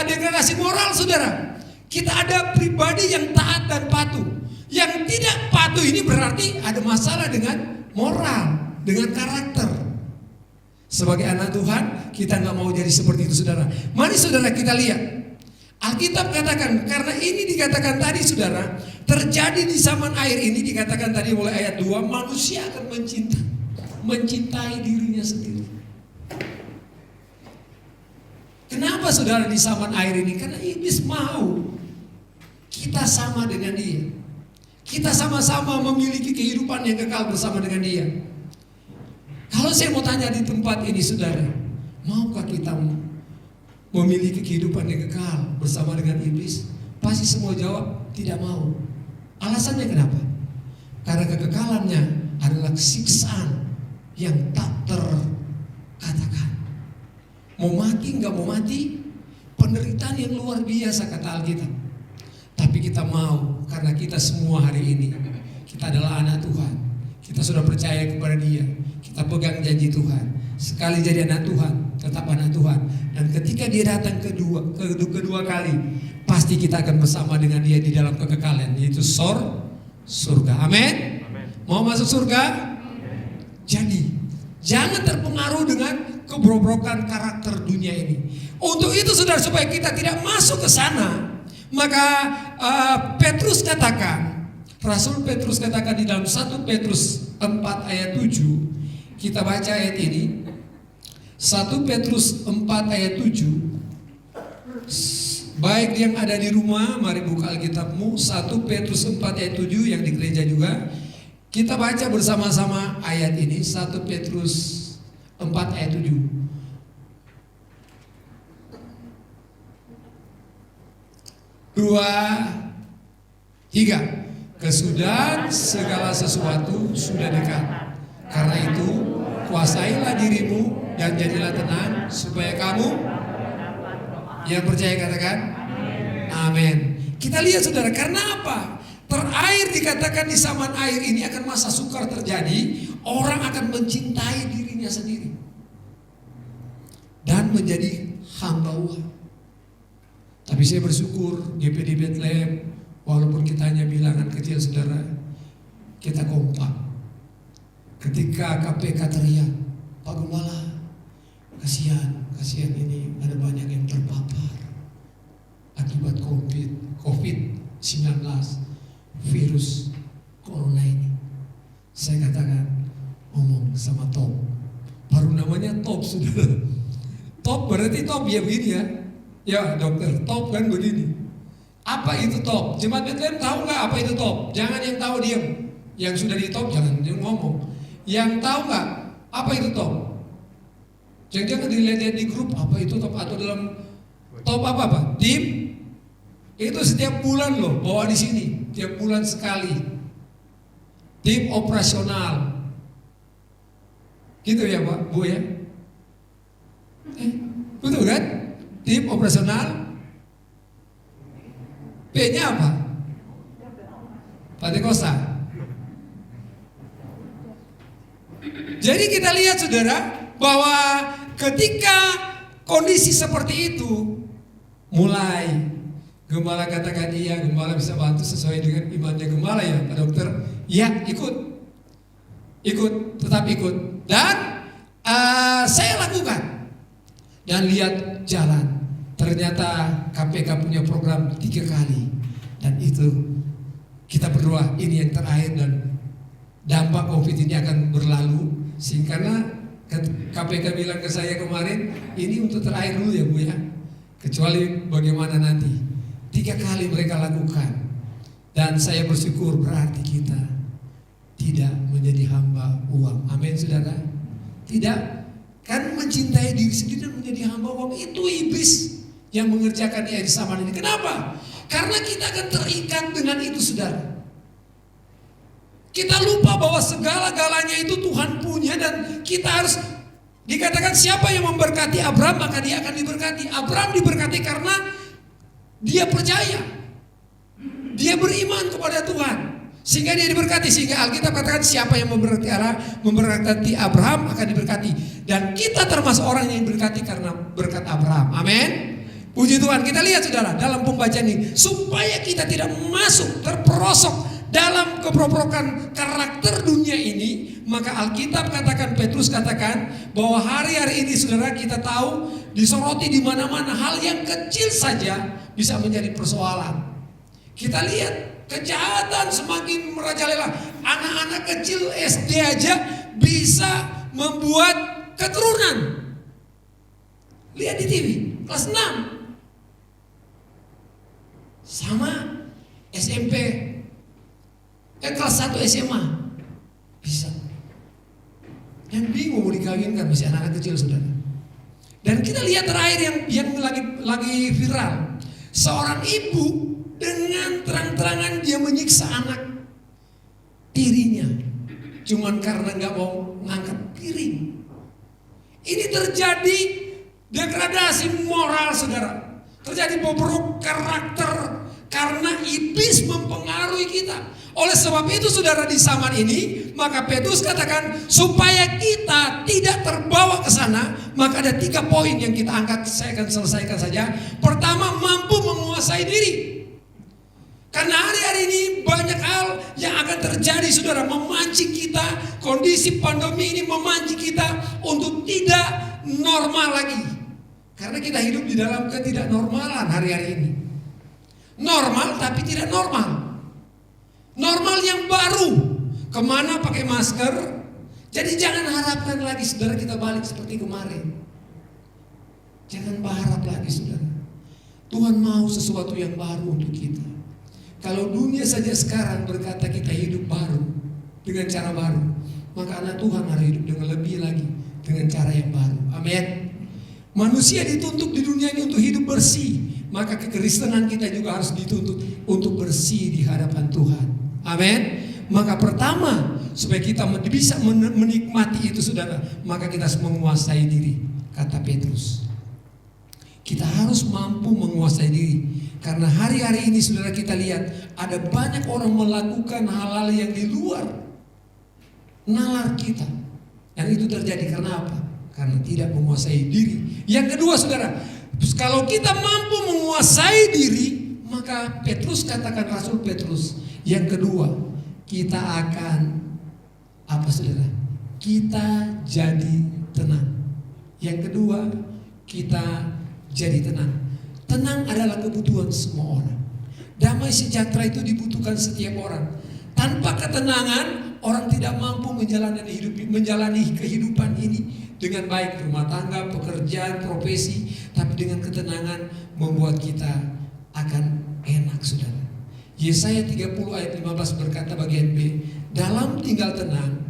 E: degradasi moral saudara. Kita ada pribadi yang taat dan patuh. Yang tidak patuh ini berarti ada masalah dengan moral, dengan karakter. Sebagai anak Tuhan kita nggak mau jadi seperti itu saudara. Mari saudara kita lihat Alkitab katakan, karena ini dikatakan tadi saudara, terjadi di zaman air ini dikatakan tadi mulai ayat 2, manusia akan mencintai dirinya sendiri. Kenapa saudara di zaman air ini? Karena iblis mau kita sama dengan dia. Kita sama-sama memiliki kehidupan yang kekal bersama dengan dia. Kalau saya mau tanya di tempat ini saudara, maukah kita memiliki kehidupan yang kekal bersama dengan iblis? Pasti semua jawab tidak mau. Alasannya kenapa? Karena kekekalannya adalah siksaan yang tak terkatakan. Mau mati nggak mau mati, penderitaan yang luar biasa kata Alkitab. Tapi kita mau karena kita semua hari ini kita adalah anak Tuhan. Kita sudah percaya kepada Dia. Kita pegang janji Tuhan. Sekali jadi anak Tuhan, tetap anak Tuhan. Dan ketika Dia datang kedua kali, pasti kita akan bersama dengan Dia di dalam kekekalan, yaitu surga. Amin. Mau masuk surga? Jadi jangan terpengaruh dengan kebrobrokan karakter dunia ini. Untuk itu saudara, supaya kita tidak masuk ke sana, maka Rasul Petrus katakan di dalam 1 Petrus 4 ayat 7. Kita baca ayat ini. 1 Petrus 4 ayat 7. Baik yang ada di rumah, mari buka Alkitabmu. 1 Petrus 4 ayat 7, yang di gereja juga. Kita baca bersama-sama ayat ini. 1 Petrus 4 ayat 7. 2, 3. Kesudahan segala sesuatu sudah dekat. Karena itu kuasailah dirimu dan jadilah tenang, supaya kamu yang percaya katakan amin. Kita lihat saudara, karena apa? Terakhir dikatakan di zaman air ini akan masa sukar terjadi. Orang akan mencintai dirinya sendiri dan menjadi hamba uang. Tapi saya bersyukur GPD Bethlehem, walaupun kita hanya bilangan kecil saudara, kita kompak. Ketika KPK teriak, Pak Gembala, kasihan ini ada banyak yang terpapar akibat COVID-19, virus corona ini. Saya katakan, ngomong sama Top, baru namanya Top saudara. Top berarti Top ya begini ya. Ya dokter, Top kan begini. Apa itu Top? Jemaat Bethlehem tahu nggak apa itu Top? Jangan yang tahu diam. Yang sudah di Top jangan dia ngomong. Yang tahu nggak apa itu Top? Jangan dilihat di grup apa itu Top, atau dalam Top apa? Tim. Itu setiap bulan loh bawa di sini, tiap bulan sekali. Tim operasional. Gitu ya Pak, Bu ya? Betul kan? Tim operasional. P-nya apa? Pentekosta. Jadi kita lihat saudara, bahwa ketika kondisi seperti itu, mulai gembala katakan iya, gembala bisa bantu sesuai dengan imannya gembala ya Pak Dokter. Ya ikut, tetap ikut. Dan saya lakukan dan lihat jalan. Ternyata KPK punya program 3 kali, dan itu kita berdoa ini yang terakhir dan dampak COVID ini akan berlalu. Karena KPK bilang ke saya kemarin, ini untuk terakhir dulu ya Bu ya, kecuali bagaimana nanti. 3 kali mereka lakukan, dan saya bersyukur berarti kita tidak menjadi hamba uang. Amin saudara. Tidak, kan mencintai diri sendiri dan menjadi hamba uang itu iblis yang mengerjakan di zaman ini. Kenapa? Karena kita akan terikat dengan itu saudara. Kita lupa bahwa segala-galanya itu Tuhan punya, dan kita harus dikatakan siapa yang memberkati Abraham maka dia akan diberkati. Abraham diberkati karena dia percaya, dia beriman kepada Tuhan, sehingga dia diberkati. Sehingga Alkitab katakan siapa yang memberkati Abraham akan diberkati. Dan kita termasuk orang yang diberkati karena berkat Abraham. Amin. Puji Tuhan. Kita lihat saudara dalam pembacaan ini, supaya kita tidak masuk terperosok dalam keproprokan karakter dunia ini, maka Alkitab katakan, Petrus katakan bahwa hari-hari ini saudara kita tahu disoroti di mana-mana, hal yang kecil saja bisa menjadi persoalan. Kita lihat kejahatan semakin merajalela. Anak-anak kecil SD aja bisa membuat keturunan. Lihat di TV, kelas 6. Sama SMP, kelas 1 SMA bisa. Yang bingung mau dikawinkan masih anak-anak kecil saudara. Dan kita lihat terakhir yang lagi viral, seorang ibu dengan terang-terangan dia menyiksa anak tirinya, cuman karena nggak mau ngangkat piring. Ini terjadi degradasi moral saudara, terjadi bobrok karakter karena iblis mempengaruhi kita. Oleh sebab itu saudara, di zaman ini maka Petrus katakan supaya kita tidak terbawa ke sana, maka ada 3 poin yang kita angkat. Saya akan selesaikan saja. Pertama, mampu menguasai diri. Karena hari-hari ini banyak hal yang akan terjadi saudara, memancing kita. Kondisi pandemi ini memancing kita untuk tidak normal lagi. Karena kita hidup di dalam ketidaknormalan hari-hari ini. Normal tapi tidak normal. Normal yang baru, kemana pakai masker. Jadi jangan harapkan lagi saudara kita balik seperti kemarin. Jangan berharap lagi saudara. Tuhan mau sesuatu yang baru untuk kita. Kalau dunia saja sekarang berkata kita hidup baru, dengan cara baru, maka anak Tuhan harus hidup dengan lebih lagi, dengan cara yang baru. Amin. Manusia dituntut di dunia ini untuk hidup bersih, maka kekristenan kita juga harus dituntut untuk bersih di hadapan Tuhan. Amin. Maka pertama, supaya kita bisa menikmati itu saudara, maka kita harus menguasai diri, kata Petrus. Kita harus mampu menguasai diri. Karena hari-hari ini saudara kita lihat ada banyak orang melakukan hal-hal yang di luar nalar kita. Dan itu terjadi karena apa? Karena tidak menguasai diri. Yang kedua saudara, kalau kita mampu menguasai diri, maka Petrus katakan, Rasul Petrus, yang kedua, kita akan apa saudara? Kita jadi tenang. Yang kedua, kita jadi tenang. Tenang adalah kebutuhan semua orang. Damai sejahtera itu dibutuhkan setiap orang. Tanpa ketenangan, orang tidak mampu menjalani kehidupan ini dengan baik, rumah tangga, pekerjaan, profesi. Tapi dengan ketenangan membuat kita akan enak saudara. Yesaya 30 ayat 15 berkata bagian B, dalam tinggal tenang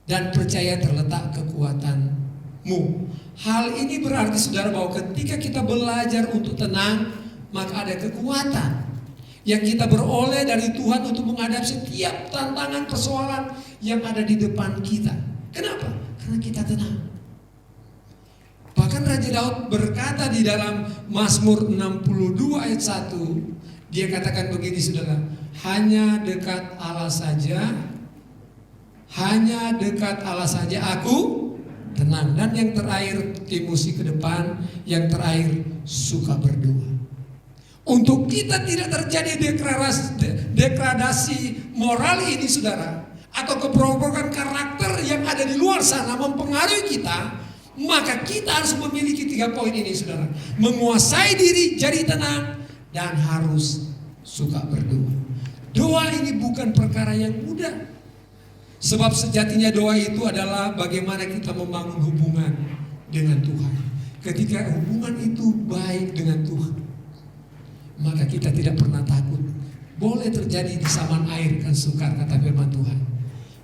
E: dan percaya terletak kekuatanmu. Hal ini berarti saudara bahwa ketika kita belajar untuk tenang, maka ada kekuatan yang kita beroleh dari Tuhan untuk menghadapi setiap tantangan persoalan yang ada di depan kita. Kenapa? Karena kita tenang. Bahkan Raja Daud berkata di dalam Mazmur 62 ayat 1, dia katakan begini saudara, hanya dekat Allah saja aku tenang. Dan yang terakhir, Timotius ke depan, yang terakhir suka berdoa. Untuk kita tidak terjadi degradasi moral ini saudara, atau kepropokan karakter yang ada di luar sana mempengaruhi kita, maka kita harus memiliki 3 poin ini saudara. Menguasai diri, jadi tenang, dan harus suka berdoa. Doa ini bukan perkara yang mudah. Sebab sejatinya doa itu adalah bagaimana kita membangun hubungan dengan Tuhan. Ketika hubungan itu baik dengan Tuhan, maka kita tidak pernah takut. Boleh terjadi di saman air kan sukar, kata firman Tuhan.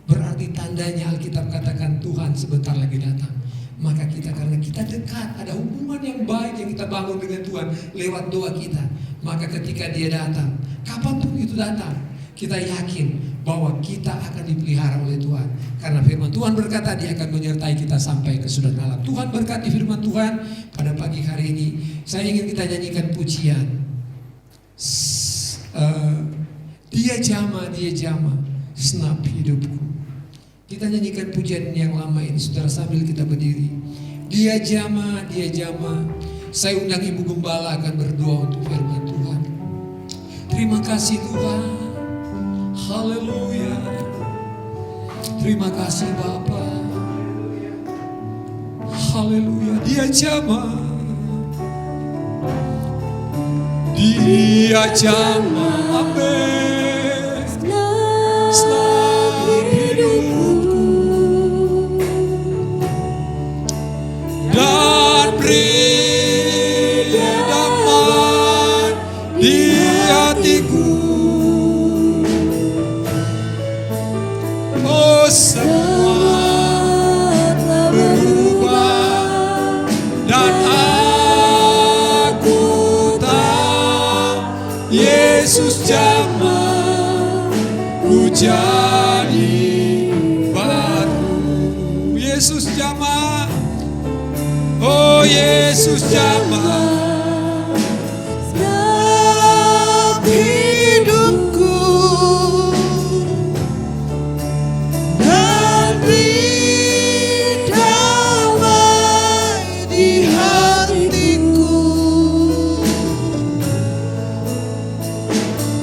E: Berarti tandanya Alkitab katakan Tuhan sebentar lagi datang. Maka kita, karena kita dekat, ada hubungan yang baik yang kita bangun dengan Tuhan lewat doa kita. Maka ketika dia datang, kapanpun itu datang, kita yakin bahwa kita akan dipelihara oleh Tuhan. Karena firman Tuhan berkata dia akan menyertai kita sampai ke sudut alam. Tuhan berkati firman Tuhan pada pagi hari ini. Saya ingin kita nyanyikan pujian. Dia jama, senap hidupku. Kita nyanyikan pujian yang lama ini saudara sambil kita berdiri. Dia jama. Saya undang Ibu Gembala akan berdoa untuk firman Tuhan. Terima kasih Tuhan. Haleluya. Terima kasih Bapa. Haleluya. Dia jamah. Dia jamah. Amin. Selalu hidupku dan beri damai di hatiku. Oh, semua berubah dan aku tahu Yesus jamah ku jadi baru. Yesus jamah. Oh, Yesus jamah hidupku dan beri damai di hatiku.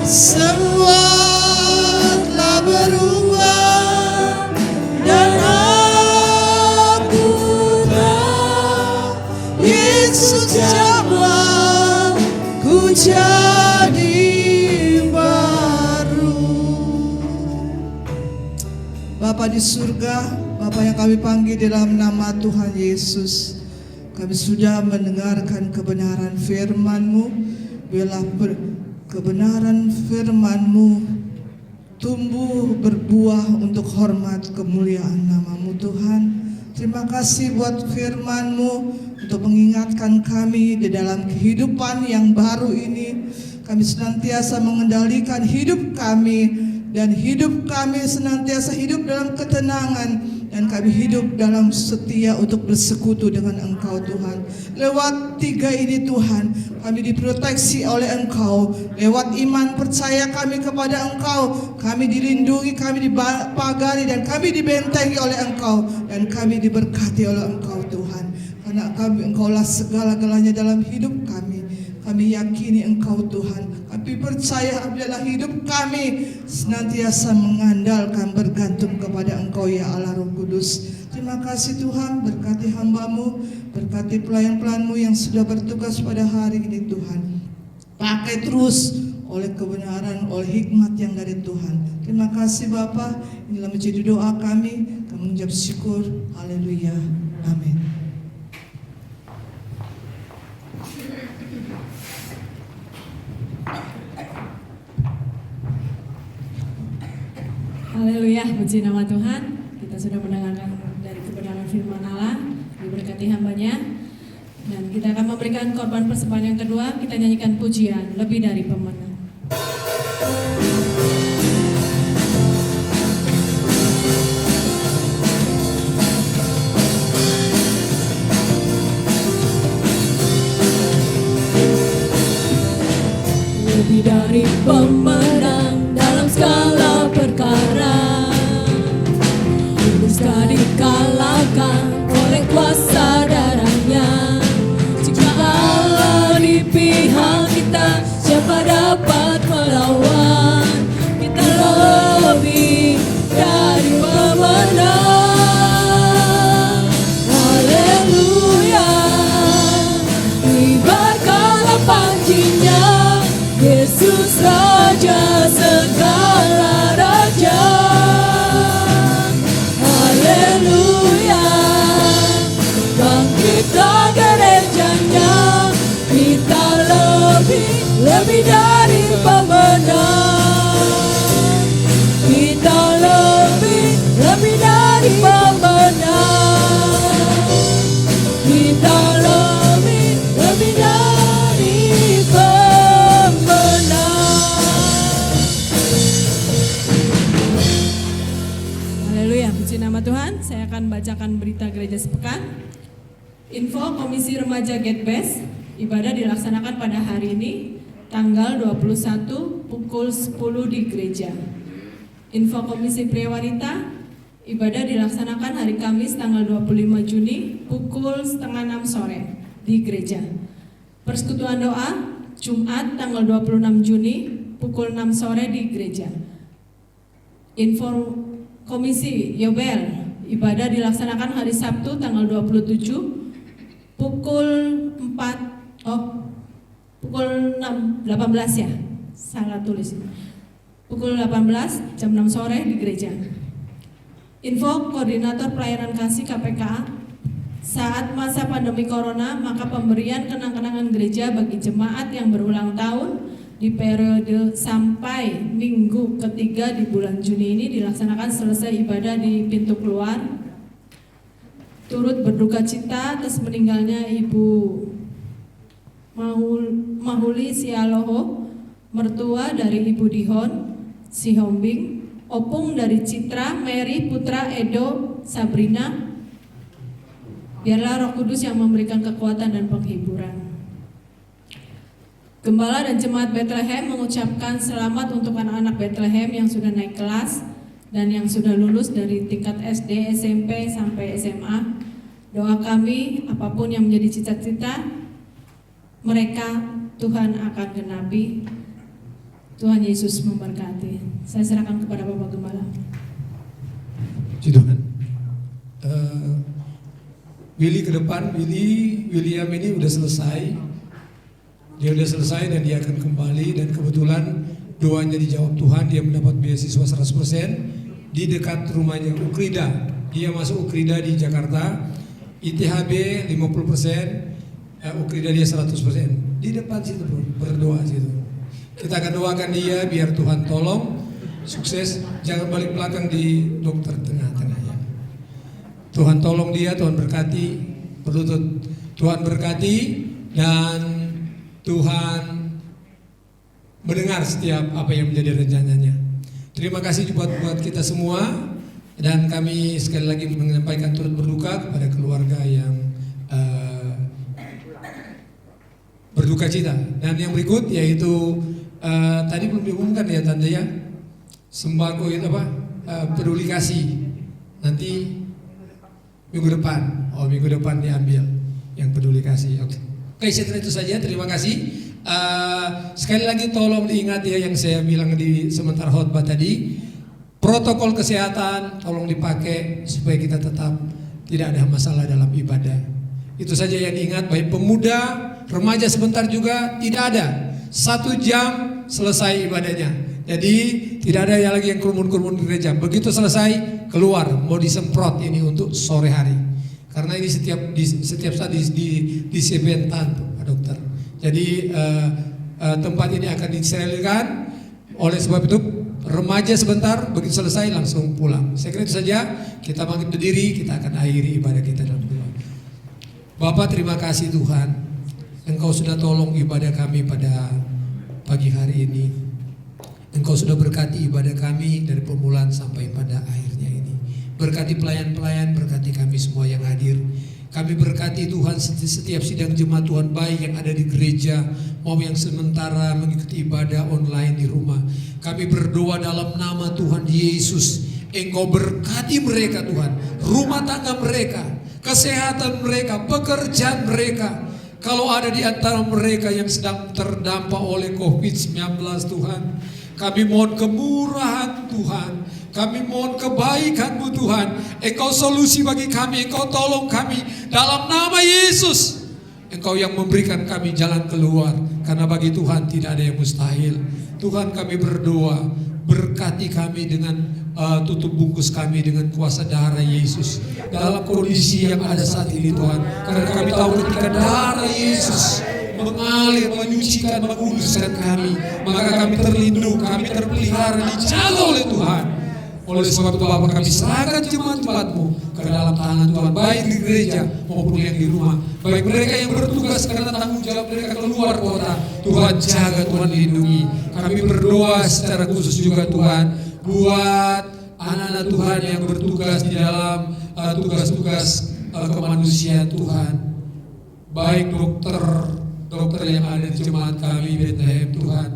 E: Semua telah berubah dan aku tahu Yesus jamah ku jadi baru. Bapa di surga, Bapa yang kami panggil dalam nama Tuhan Yesus, kami sudah mendengarkan kebenaran firman-Mu. Biarlah kebenaran firman-Mu tumbuh berbuah untuk hormat kemuliaan nama-Mu Tuhan. Terima kasih buat firman-Mu untuk mengingatkan kami di dalam kehidupan yang baru ini. Kami senantiasa mengendalikan hidup kami, dan hidup kami senantiasa hidup dalam ketenangan, dan kami hidup dalam setia untuk bersekutu dengan Engkau Tuhan. Lewat tiga ini Tuhan, kami diproteksi oleh Engkau. Lewat iman percaya kami kepada Engkau, kami dilindungi, kami dipagari, dan kami dibentengi oleh Engkau, dan kami diberkati oleh Engkau Tuhan. Karena kami Engkaulah segala-galanya dalam hidup kami. Kami yakini Engkau Tuhan. Kami percaya apabila hidup kami senantiasa mengandalkan, bergantung kepada Engkau ya Allah Roh Kudus. Terima kasih Tuhan, berkati hamba-Mu, berkati pelayan-pelayan-Mu yang sudah bertugas pada hari ini Tuhan. Pakai terus oleh kebenaran, oleh hikmat yang dari Tuhan. Terima kasih Bapa. Inilah menjadi doa kami. Kami mengucap syukur. Haleluya. Amin.
B: Haleluya, puji nama Tuhan. Kita sudah mendengarkan dari kebenaran firman Allah, diberkati hambanya. Dan kita akan memberikan korban persembahan yang kedua. Kita nyanyikan pujian lebih dari pemenang.
C: Lebih dari pemenang dalam segala perkara, bisa dikalahkan oleh kuasa darahnya. Jika Allah di pihak kita, siapa dapat melawan? Kita lebih dari pemenang. Haleluya, kibarkanlah pancinya, Yesus Raja segala raja. Haleluya, bangkitlah gerejanya, kita lebih dari pemenang. Kita lebih dari pemenang. Kita lebih dari pemenang.
B: Haleluya, puji nama Tuhan. Saya akan bacakan berita gereja sepekan. Info Komisi Remaja Getbest, ibadah dilaksanakan pada hari ini, tanggal 21 pukul 10 di gereja. Info Komisi Pria Wanita, ibadah dilaksanakan hari Kamis tanggal 25 Juni pukul 5:30 sore di gereja. Persekutuan doa, Jumat tanggal 26 Juni pukul 6 sore di gereja.
A: Info Komisi Yobel, ibadah dilaksanakan hari Sabtu tanggal 27 pukul 18 ya, salah tulis. Pukul 18 jam 6 sore di gereja. Info Koordinator Pelayanan Kasih KPK, saat masa pandemi Corona, maka pemberian kenang-kenangan gereja bagi jemaat yang berulang tahun di periode sampai minggu ketiga di bulan Juni ini dilaksanakan selesai ibadah di pintu keluar. Turut berduka cita atas meninggalnya Ibu Mahuli Sialoho, mertua dari Ibu Dihon Sihombing, opung dari Citra Mary Putra Edo Sabrina. Biarlah Roh Kudus yang memberikan kekuatan dan penghiburan. Gembala dan Jemaat Bethlehem mengucapkan selamat untuk anak-anak Bethlehem yang sudah naik kelas dan yang sudah lulus dari tingkat SD, SMP, sampai SMA. Doa kami, apapun yang menjadi cita-cita mereka, Tuhan akan genapi. Tuhan Yesus memberkati. Saya serahkan kepada Bapak Gembala.
E: Puji Tuhan. Willy ke depan, William ini udah selesai. Dia udah selesai dan dia akan kembali, dan kebetulan doanya dijawab Tuhan, dia mendapat beasiswa 100% di dekat rumahnya Ukrida. Dia masuk Ukrida di Jakarta, ITHB 50%, Ukrida dia 100%. Di depan situ bro, berdoa situ. Kita akan doakan dia biar Tuhan tolong sukses, jangan balik belakang di dokter tengah-tengahnya. Tuhan tolong dia, Tuhan berkati, berlutut. Tuhan berkati dan Tuhan mendengar setiap apa yang menjadi rencananya. Terima kasih buat kita semua, dan kami sekali lagi menyampaikan turut berduka kepada keluarga yang berduka cita. Dan yang berikut yaitu tadi belum diumumkan ya Tante ya, sembako itu apa, peduli kasih nanti minggu depan. Oh, minggu depan diambil yang peduli kasih. Oke, setelah itu saja, terima kasih. Sekali lagi tolong diingat ya yang saya bilang di sementara khotbah tadi, protokol kesehatan tolong dipakai supaya kita tetap tidak ada masalah dalam ibadah. Itu saja yang diingat, baik pemuda, remaja sebentar juga tidak ada. 1 jam selesai ibadahnya. Jadi tidak ada lagi yang kerumun-kerumun di gereja. Begitu selesai keluar, mau disemprot ini untuk sore hari. Karena ini setiap saat disebentan Pak Dokter. Jadi tempat ini akan disterilkan. Oleh sebab itu remaja sebentar, begitu selesai langsung pulang. Saya kira itu saja. Kita bangkit berdiri, kita akan akhiri ibadah kita dalam doa. Bapak, terima kasih Tuhan, Engkau sudah tolong ibadah kami pada pagi hari ini. Engkau sudah berkati ibadah kami dari permulaan sampai pada akhirnya ini. Berkati pelayan-pelayan, berkati kami semua yang hadir. Kami berkati Tuhan setiap sidang jemaat Tuhan, baik yang ada di gereja maupun yang sementara mengikuti ibadah online di rumah. Kami berdoa dalam nama Tuhan Yesus, Engkau berkati mereka Tuhan, rumah tangga mereka, kesehatan mereka, pekerjaan mereka. Kalau ada di antara mereka yang sedang terdampak oleh COVID-19 Tuhan, kami mohon kemurahan Tuhan, kami mohon kebaikan-Mu Tuhan. Engkau solusi bagi kami, Engkau tolong kami dalam nama Yesus. Engkau yang memberikan kami jalan keluar, karena bagi Tuhan tidak ada yang mustahil. Tuhan, kami berdoa, berkati kami dengan tutup bungkus kami dengan kuasa darah Yesus dalam kondisi yang ada saat ini Tuhan. Karena kami tahu ketika darah Yesus mengalir, menyucikan, menguduskan kami, maka kami terlindung, kami terpelihara, dijaga oleh Tuhan. Oleh sebab itu Bapa, kami serahkan jemaat-jemaat-Mu ke dalam tangan Tuhan, baik di gereja maupun yang di rumah, baik mereka yang bertugas karena tanggung jawab mereka keluar kota. Tuhan jaga, Tuhan lindungi. Kami berdoa secara khusus juga Tuhan buat anak-anak Tuhan yang bertugas di dalam tugas-tugas kemanusiaan Tuhan, baik dokter yang ada di jemaat kami Bethlehem Tuhan.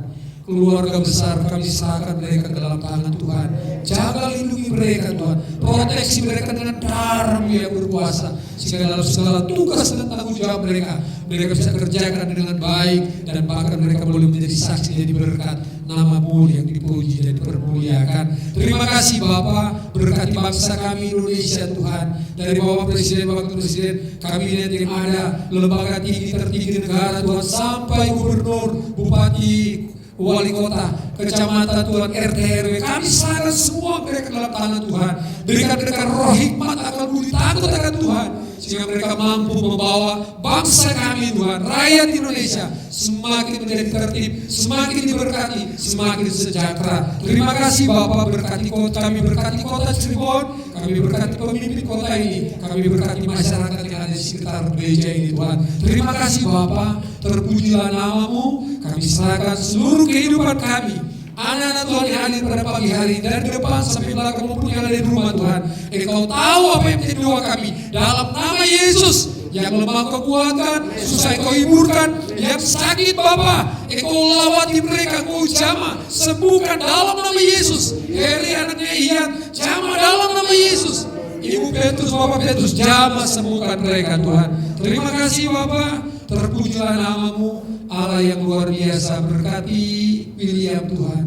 E: keluarga besar kami serahkan mereka ke dalam tangan Tuhan. Jaga lindungi mereka Tuhan, proteksi mereka dengan darah-Mu yang berkuasa, sehingga dalam segala tugas dan tanggung jawab mereka bisa kerjakan dengan baik, dan bahkan mereka boleh menjadi saksi jadi berkat nama-Mu yang dipuji dan dipermuliakan. Terima kasih Bapa, berkati bangsa kami Indonesia Tuhan, dari Bapak Presiden, Bapak Presiden, kabinet yang ada, lembaga tinggi tertinggi negara Tuhan, sampai gubernur, bupati, wali kota, kecamatan Tuhan, RT RW, kami serahkan semua mereka dalam tangan Tuhan. Berikan mereka roh hikmat, akal budi, takut akan Tuhan, sehingga mereka mampu membawa bangsa kami Tuhan, rakyat Indonesia semakin menjadi tertib, semakin diberkati, semakin sejahtera. Terima kasih Bapak, berkati kota kami, berkati kota Cirebon, kami berkati pemimpin kota ini, kami berkati masyarakat yang ada di sekitar gereja ini Tuhan. Terima kasih Bapak, terpujilah nama-Mu. Kami serahkan seluruh kehidupan kami, anak-anak Tuhan yang hadir pada pagi hari, dari depan sampai belakang maupun yang ada di rumah Tuhan. Engkau tahu apa yang menjadi doa kami. Dalam nama Yesus, yang lemah kekuatan, susah Engkau hiburkan, yang sakit Bapa, Engkau lawati mereka, Engkau jamah, sembuhkan dalam nama Yesus. Heri anaknya Ian, jamah dalam nama Yesus. Ibu Petrus, Bapak Petrus, jamah sembuhkan mereka Tuhan. Terima kasih Bapak, terpujilah nama-Mu, Allah yang luar biasa. Berkati William Tuhan,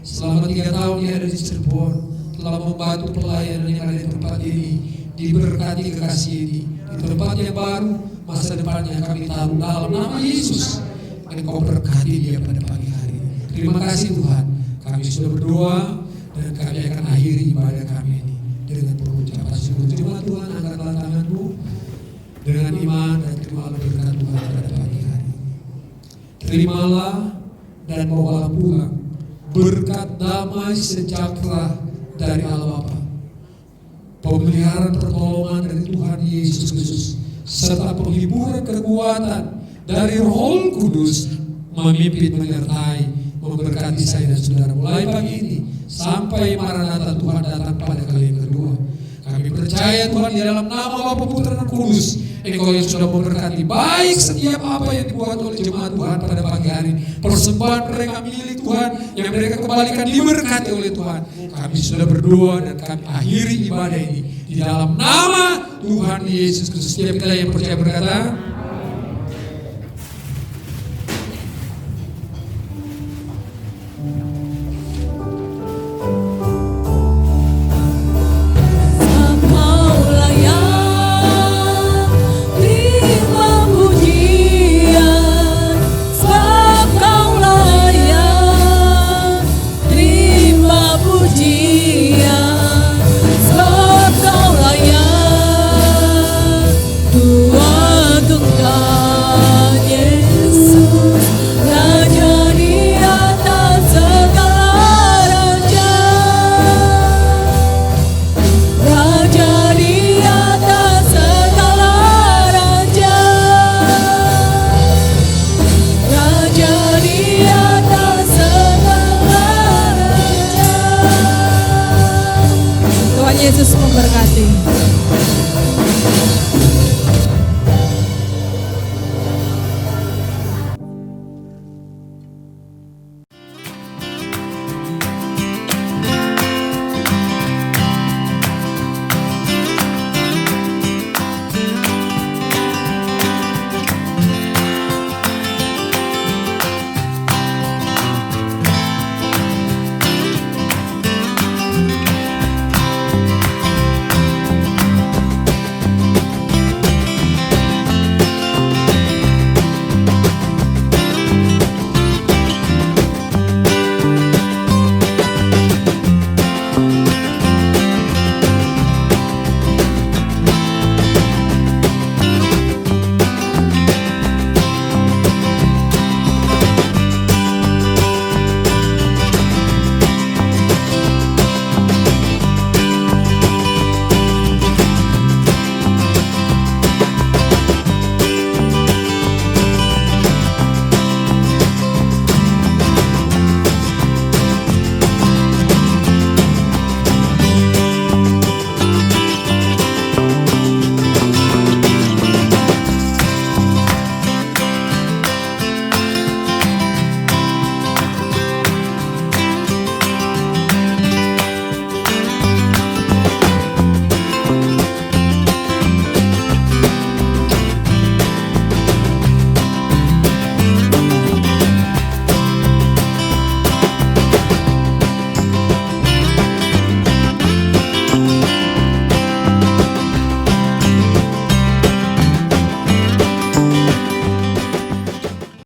E: selama 3 tahun dia ada di Cirebon, telah membantu pelayanan yang ada di tempat ini. Diberkati kekasih ini di tempat yang baru, masa depannya kami taruh dalam nama Yesus. Engkau berkati dia pada pagi hari. Terima kasih Tuhan, kami sudah berdoa dan kami akan akhiri ibadah kami ini dengan pengucapan syukur. Terima Tuhan, angkatlah tangan-Mu dengan iman dan terimalah berkat Tuhan pada pagi hari. Terimalah dan bawalah pulang berkat damai sejahtera dari Allah Bapa, pemeliharaan pertolongan dari Tuhan Yesus Kristus, serta penghiburan kekuatan dari Roh Kudus memimpin, menyertai, memberkati saya dan saudara mulai pagi ini sampai Maranatha Tuhan datang pada kali yang kedua. Kami percaya Tuhan di dalam nama Bapa, Putra dan Kudus, Engkau yang sudah memberkati baik setiap apa yang dibuat oleh jemaat Tuhan pada pagi hari. Persembahan mereka milik Tuhan, yang mereka kembalikan diberkati oleh Tuhan. Kami sudah berdoa dan kami akhiri ibadah ini di dalam nama Tuhan Yesus Kristus. Setiap kita yang percaya berkata,